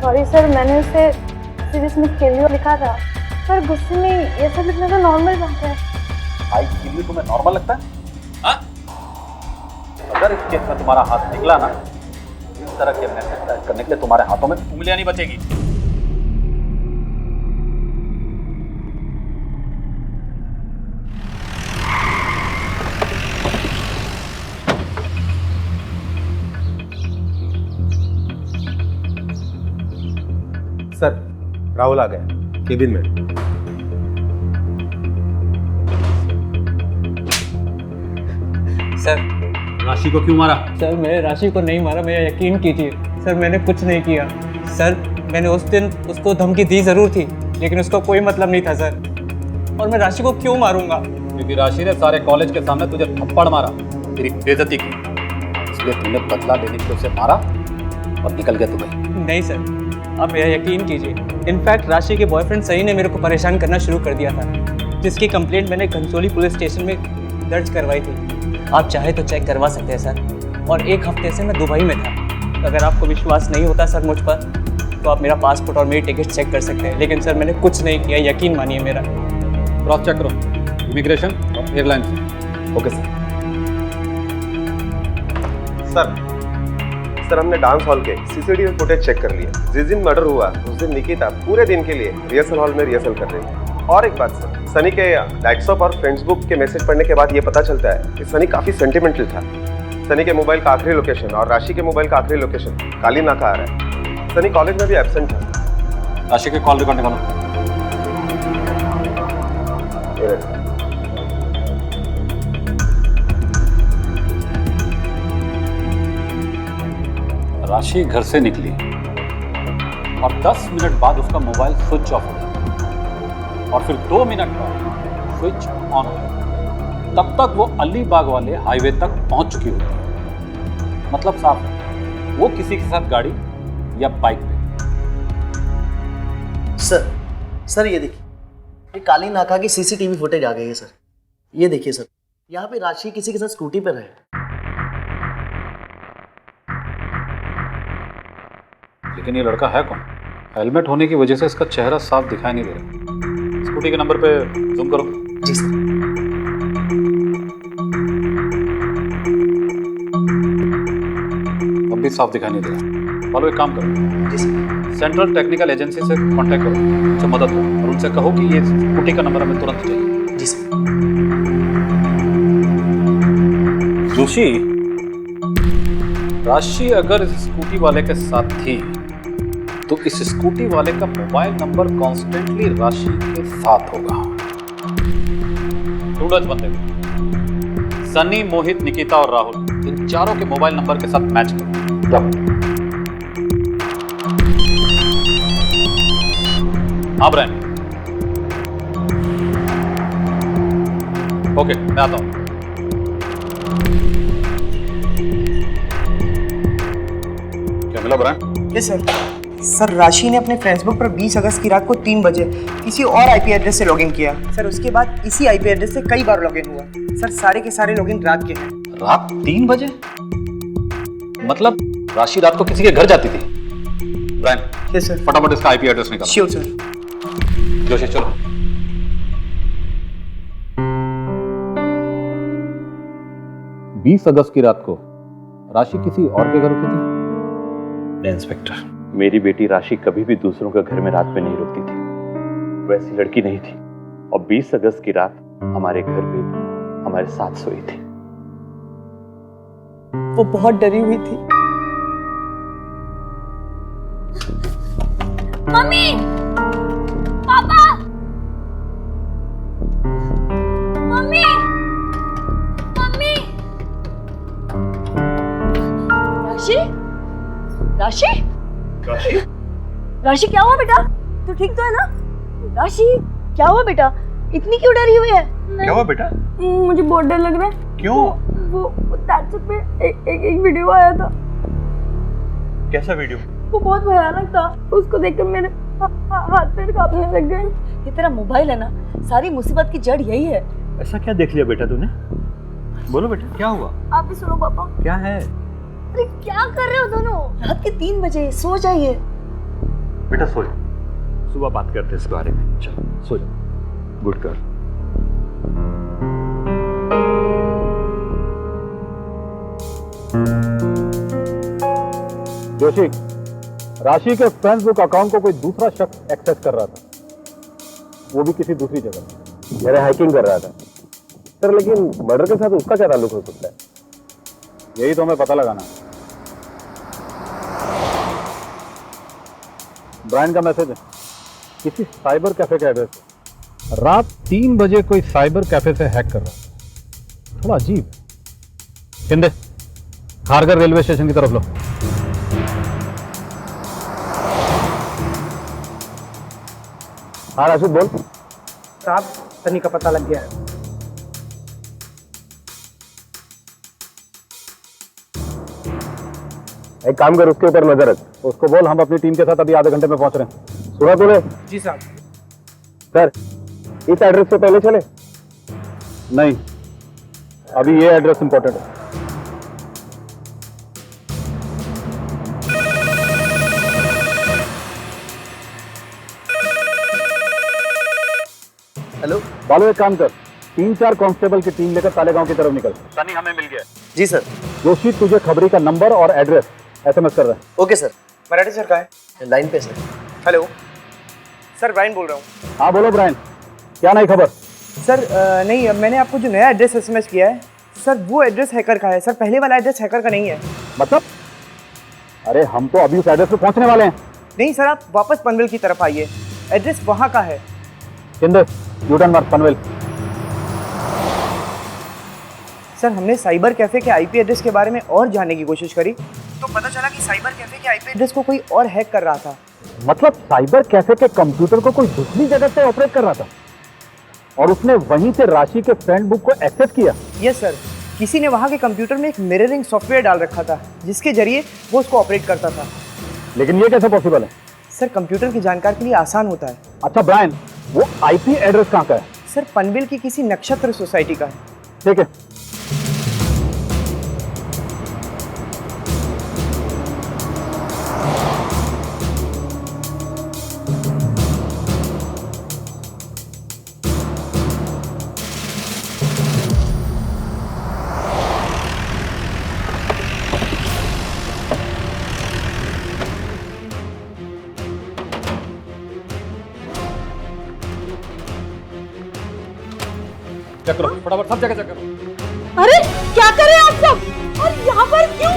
सॉरी सर, मैंने उसे सीरीज में खेलियो लिखा था पर गुस्से में ये सब लिखना तो नॉर्मल बात है। आई के लिए तुम्हें नॉर्मल लगता है? हाँ? अगर इस केस में तुम्हारा हाथ निकला ना, इस तरह के मैसेज टाइप करने के लिए तुम्हारे हाथों में उंगलियां नहीं बचेगी। सर राहुल आ गया केबिन में। सर राशि को क्यों मारा? सर मैं राशि को नहीं मारा, मेरा यकीन कीजिए सर, मैंने कुछ नहीं किया। सर मैंने उस दिन उसको धमकी दी ज़रूर थी लेकिन उसका कोई मतलब नहीं था सर। और मैं राशि को क्यों मारूंगा? क्योंकि राशि ने सारे कॉलेज के सामने तुझे थप्पड़ मारा, तेरी बेइज्जती की, इसलिए तूने बदला लेने के लिए उसे मारा और निकल गया दुबई। नहीं सर, आप मेरा यकीन कीजिए। इनफैक्ट राशि के बॉयफ्रेंड सही ने मेरे को परेशान करना शुरू कर दिया था, जिसकी कंप्लेंट मैंने घनसोली पुलिस स्टेशन में दर्ज करवाई थी। आप चाहे तो चेक करवा सकते हैं सर। और 1 हफ्ते से मैं दुबई में था। अगर आपको विश्वास नहीं होता सर मुझ पर तो आप मेरा पासपोर्ट और मेरी टिकट चेक कर सकते हैं, लेकिन सर मैंने कुछ नहीं किया, यकीन मानिए मेरा। क्रॉस चेक करो, इमिग्रेशन और एयरलाइन से। ओके सर हमने डांस हॉल के सीसीटीवी फुटेज चेक कर लिया। जिस दिन मर्डर हुआ उस दिन निकिता पूरे दिन के लिए रिहर्सल हॉल में रिहर्सल कर रही थी। और एक बात सर, सनी के व्हाट्सएप और फ्रेंड्स बुक के मैसेज पढ़ने के बाद ये पता चलता है कि सनी काफी सेंटिमेंटल था। सनी के मोबाइल का आखिरी लोकेशन और राशि के मोबाइल का आखिरी लोकेशन काली नाका आ रहा है। सनी कॉलेज में भी एब्सेंट था। राशि के कॉल रिकॉर्ड निकालो। राशि घर से निकली और 10 मिनट बाद उसका मोबाइल स्विच ऑफ हो गया और फिर 2 मिनट बाद स्विच ऑन हो गया। तब तक वो अलीबाग वाले हाईवे तक पहुंच चुकी होती है। मतलब साफ है, वो किसी के साथ गाड़ी या बाइक पे। सर ये देखिए, ये काली नाका की सीसीटीवी फुटेज आ गई है सर। ये देखिए सर, यहाँ पे राशि किसी के साथ स्कूटी पर है। लेकिन ये लड़का है कौन? हेलमेट होने की वजह से इसका चेहरा साफ दिखाई नहीं दे रहा। स्कूटी के नंबर पे जूम करो। जी सर। अब भी साफ दिखाई नहीं दे रहा। चलो एक काम करो, जी सर, सेंट्रल टेक्निकल एजेंसी से कांटेक्ट करो, उनसे मदद लो और उनसे कहो कि ये स्कूटी का नंबर हमें तुरंत चाहिए। जी सर। जोशी, राशि अगर इस स्कूटी वाले के साथ थी तो इस स्कूटी वाले का मोबाइल नंबर कॉन्स्टेंटली राशि के साथ होगा। ढूंढो इस बंदे को। सनी, मोहित, निकिता और राहुल, इन चारों के मोबाइल नंबर के साथ मैच करो। जाओ। हाँ ब्रायन। ओके, मैं आता हूं। क्या मिला ब्रायन? Yes sir. सर राशि ने अपने फेसबुक पर 20 अगस्त की रात को 3 बजे किसी और आईपी एड्रेस से लॉगिन किया। सर उसके बाद इसी आईपी एड्रेस से कई बार लॉगिन हुआ। सर सारे के सारे लॉगिन रात के हैं। रात 3 बजे? मतलब राशि रात को किसी के घर जाती थी? Brian, yes sir. फटाफट इसका आईपी एड्रेस निकालो। Sure sir. जोशी चलो। 20 अगस्त की रात को राशि किसी और के घर रुकी थी? इंस्पेक्टर, मेरी बेटी राशि कभी भी दूसरों के घर में रात में नहीं रुकती थी। वैसी लड़की नहीं थी और 20 अगस्त की रात हमारे घर पे हमारे साथ सोई थी। वो बहुत डरी हुई थी। मम्मी, पापा, मम्मी, मम्मी, राशि, राशि, राशि, राशि क्या हुआ बेटा? तू ठीक तो है ना? राशि क्या हुआ बेटा? इतनी क्यों डरी हुई है? क्या हुआ बेटा? मुझे बहुत डर लग रहा है। क्यों? वो व्हाट्सएप पे एक वीडियो आया था। कैसा वीडियो? वो बहुत भयानक था। उसको देखकर मेरे हाथ पैर कांपने लग गए। ये तेरा मोबाइल है ना, सारी मुसीबत की जड़ यही है। ऐसा क्या देख लिया बेटा तूने? बोलो बेटा, क्या हुआ? आप भी सुनो पापा। क्या है? अरे क्या कर रहे हो दोनों? रात के 3 बजे, सो जाइए। बेटा सो जा, सुबह बात करते हैं इस बारे में। चलो सो जा। Good girl. जोशी, राशि के फेसबुक अकाउंट को कोई दूसरा शख्स एक्सेस कर रहा था, वो भी किसी दूसरी जगह। मैंने हैकिंग कर रहा था सर, लेकिन मर्डर के साथ उसका क्या ताल्लुक हो सकता है? यही तो हमें पता लगाना। ब्रायन का मैसेज है, किसी साइबर कैफे का एड्रेस है। रात 3 बजे कोई साइबर कैफे से हैक कर रहा है। थोड़ा अजीब। शिंदे, खारगर रेलवे स्टेशन की तरफ लो। हाँ राशिद बोल। साहब सनी का पता लग गया है। एक काम कर, उसके ऊपर नजर रख। उसको बोल हम अपनी टीम के साथ अभी आधे घंटे में पहुंच रहे हैं। सुना तूने? जी साहब। सर इस एड्रेस से पहले चले? नहीं, अभी ये एड्रेस इंपॉर्टेंट है। हेलो बालू, एक काम कर, 3-4 कांस्टेबल की टीम लेकर तालेगांव की तरफ निकल। सनी हमें मिल गया। जी सर। जोशी तुझे खबरी का नंबर और एड्रेस SMS कर रहा है। Okay sir. मराठी सर कहाँ है? लाइन पे सर। हेलो सर, ब्रायन बोल रहा हूँ। हाँ बोलो ब्रायन, क्या नई खबर? सर नहीं, मैंने आपको जो नया एड्रेस SMS किया है सर, वो एड्रेस हैकर का है सर। पहले वाला एड्रेस हैकर का नहीं है। मतलब? अरे हम तो अभी उस एड्रेस पे पहुंचने वाले हैं। नहीं सर, आप वापस पनवेल की तरफ आइए, एड्रेस वहाँ का है। U turn mark Panvel. सर हमने साइबर कैफे के IP एड्रेस के बारे में और जानने की कोशिश करी तो पता चला कि साइबर कैफे के IP एड्रेस को कोई और हैक कर रहा था। मतलब साइबर कैफे के कंप्यूटर को कोई दूसरी जगह से ऑपरेट कर रहा था और उसने वहीं से राशि के फ्रेंड बुक को एक्सेस किया। यस सर, किसी ने वहाँ के कंप्यूटर में एक मिररिंग सॉफ्टवेयर डाल रखा था जिसके जरिए वो उसको ऑपरेट करता था। लेकिन ये कैसे पॉसिबल है? सर कंप्यूटर की जानकार के लिए आसान होता है। अच्छा ब्रायन, वो IP एड्रेस कहाँ का है? सर पनवेल की किसी नक्षत्र सोसाइटी का है। ठीक है। चेक करो फटाफट, सब जगह चेक करो। अरे क्या कर रहे हैं आप सब, और यहाँ पर क्यों?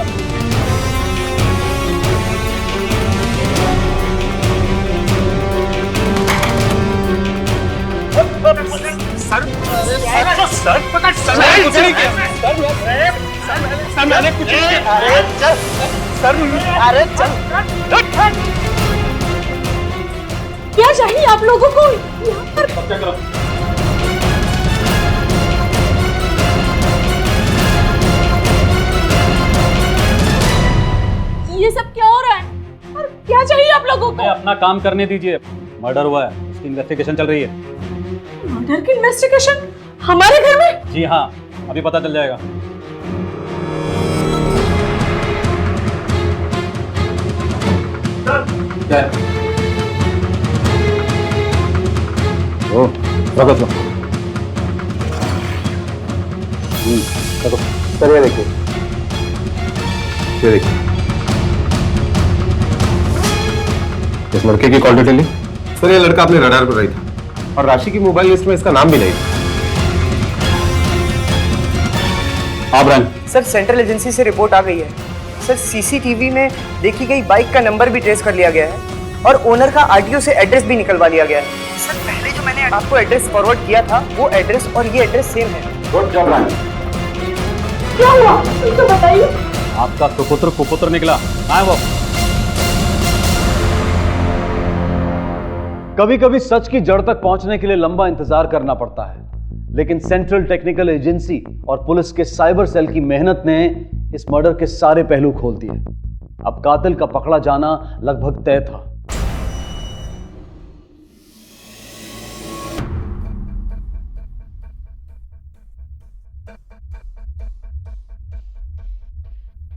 सर पकड़, सर मैंने कुछ नहीं किया, सर मैंने कुछ नहीं किया। अरे चल सर, अरे चल। क्या चाहिए आप लोगों को यहाँ पर? सब चेक करो। ये सब क्या हो रहा है और क्या चाहिए आप लोगों को? अपना काम करने दीजिए। मर्डर हुआ है, उसकी इन्वेस्टिगेशन चल रही है। मर्डर की इन्वेस्टिगेशन हमारे घर में? जी हाँ, अभी पता चल जाएगा। क्या है? ओ, रखो तो। रखो। सर ये देखिए, ये देखिए, इस लड़के की कॉल डिटेल ली। सर ये लड़का अपने रडार पर रही था और राशि की मोबाइल लिस्ट में इसका नाम भी नहीं था। सर सेंट्रल एजेंसी से रिपोर्ट आ गई है। सर सीसीटीवी में देखी गई बाइक का नंबर भी ट्रेस कर लिया गया है और ओनर का आरटीओ से एड्रेस भी निकलवा लिया गया है। सर पहले जो मैंने आपको एड्रेस फॉरवर्ड किया था वो एड्रेस और ये एड्रेस सेम है। Good job Brian. क्या हुआ तो बताइए। आपका सुपुत्र कुपुत्र निकला। आए वो। कभी कभी सच की जड़ तक पहुंचने के लिए लंबा इंतजार करना पड़ता है, लेकिन सेंट्रल टेक्निकल एजेंसी और पुलिस के साइबर सेल की मेहनत ने इस मर्डर के सारे पहलू खोल दिए। अब कातिल का पकड़ा जाना लगभग तय था।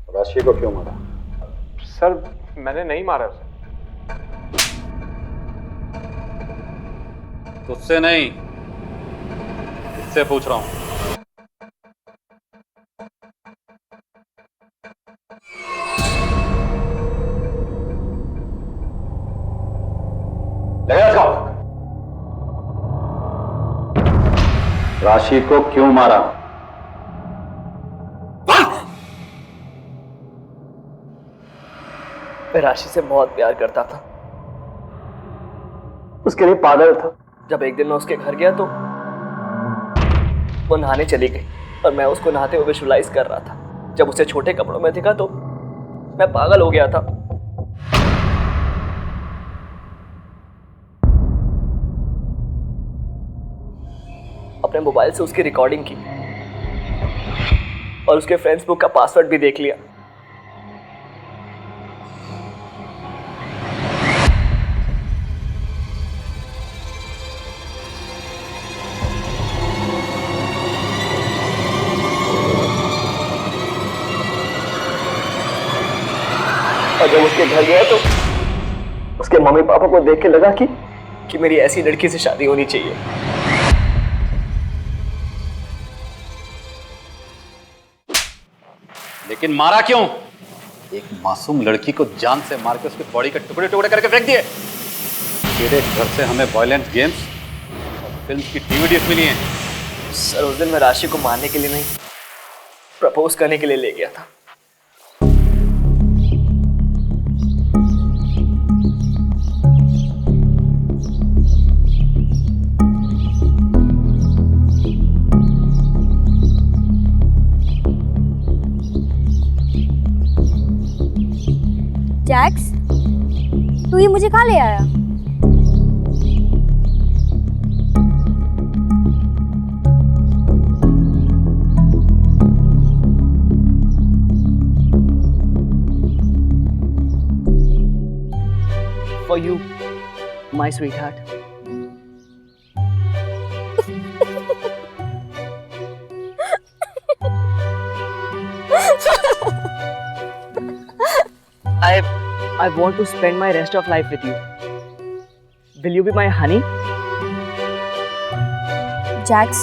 राशि को क्यों मारा? सर मैंने नहीं मारा उसे। तुझसे नहीं, इससे पूछ रहा हूं। राशि को क्यों मारा? मैं राशि से बहुत प्यार करता था, उसके लिए पागल था। जब एक दिन मैं उसके घर गया तो वो नहाने चली गई और मैं उसको नहाते हुए विजुअलाइज कर रहा था। जब उसे छोटे कपड़ों में दिखा तो मैं पागल हो गया था। अपने मोबाइल से उसकी रिकॉर्डिंग की और उसके फ्रेंड्स बुक का पासवर्ड भी देख लिया। और जब उसके घर गया तो उसके मम्मी पापा को देख के लगा कि मेरी ऐसी लड़की से शादी होनी चाहिए। लेकिन मारा क्यों? एक मासूम लड़की को जान से मार के उसके बॉडी के टुकड़े टुकड़े करके फेंक दिए। तेरे घर से हमें वायलेंट गेम्स और फिल्म की डीवीडीज मिली हैं। सर उस दिन मैं राशि को मारने के लिए नहीं, प्रपोज करने के लिए ले गया था। जैक्स, तू ये मुझे कहाँ ले आया? For you, my sweetheart. I want to spend my rest of life with you. Will you be my honey? Jacks,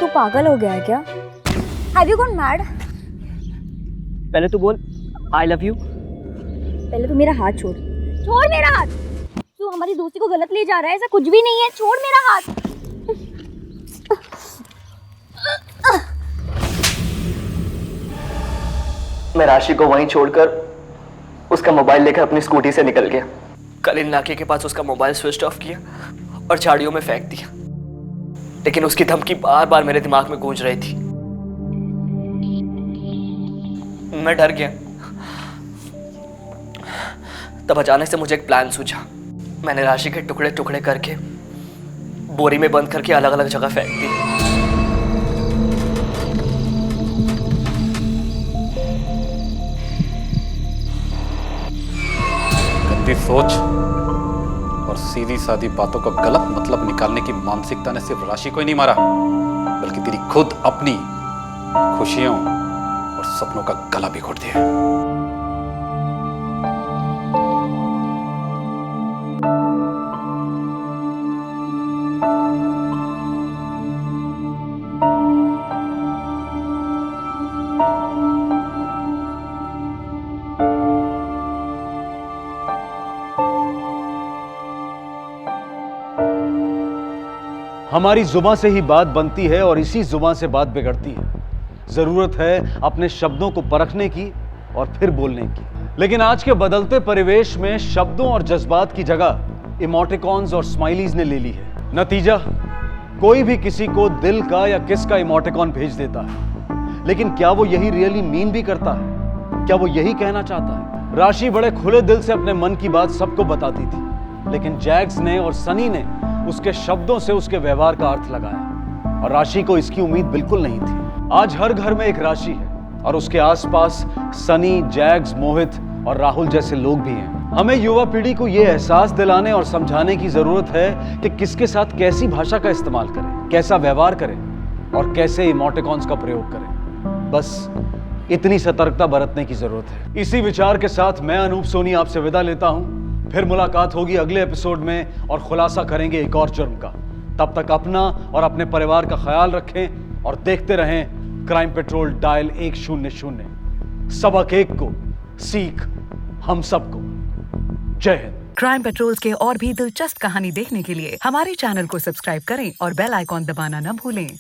तू पागल हो गया है क्या? Have you gone mad? पहले तू बोल I love you. पहले तू मेरा हाथ छोड़। छोड़ मेरा हाथ। तू हमारी दोस्ती को गलत ले जा रहा है, ऐसा कुछ भी नहीं है। छोड़ मेरा हाथ। मैं राशि को वहीं छोड़कर उसका मोबाइल लेकर अपनी स्कूटी से निकल गया। कल इन नाके के पास उसका मोबाइल स्विच ऑफ किया और झाड़ियों में फेंक दिया, लेकिन उसकी धमकी बार बार मेरे दिमाग में गूंज रही थी। मैं डर गया। तब अचानक से मुझे एक प्लान सूझा। मैंने राशि के टुकड़े टुकड़े करके बोरी में बंद करके अलग अलग जगह फेंक दी। गंदी सोच और सीधी सादी बातों का गलत मतलब निकालने की मानसिकता ने सिर्फ राशि को ही नहीं मारा, बल्कि तेरी खुद अपनी खुशियों और सपनों का गला भी घोट दिया। हमारी जुबान से ही बात बनती है और इसी जुबान से बात बिगड़ती है। जरूरत है अपने शब्दों को परखने की और फिर बोलने की। लेकिन आज के बदलते परिवेश में शब्दों और जज्बात की जगह इमोटिकॉन्स और स्माइलीज ने ले ली है। नतीजा, कोई भी किसी को दिल का या किस का इमोटिकॉन भेज देता है, लेकिन क्या वो यही रियली मीन भी करता है? क्या वो यही कहना चाहता है? राशि बड़े खुले दिल से अपने मन की बात सबको बताती थी, लेकिन जैक्स ने और सनी ने उसके शब्दों से उसके व्यवहार का अर्थ लगाया, और राशि को इसकी उम्मीद बिल्कुल नहीं थी। आज हर घर में एक राशि है और उसके आसपास सनी, जैक्स, मोहित और राहुल जैसे लोग भी हैं। हमें युवा पीढ़ी को यह एहसास दिलाने और समझाने की जरूरत है कि किसके साथ कैसी भाषा का इस्तेमाल करें, कैसा व्यवहार करें और कैसे इमोटिकॉन्स का प्रयोग करें। बस इतनी सतर्कता बरतने की जरूरत है। इसी विचार के साथ मैं अनूप सोनी आपसे विदा लेता हूं। फिर मुलाकात होगी अगले एपिसोड में और खुलासा करेंगे एक और जुर्म का। तब तक अपना और अपने परिवार का ख्याल रखें और देखते रहें क्राइम पेट्रोल डायल 100। सबक एक को, सीख हम सबको। जय हिंद। क्राइम पेट्रोल्स के और भी दिलचस्प कहानी देखने के लिए हमारे चैनल को सब्सक्राइब करें और बेल आइकॉन दबाना न भूलें।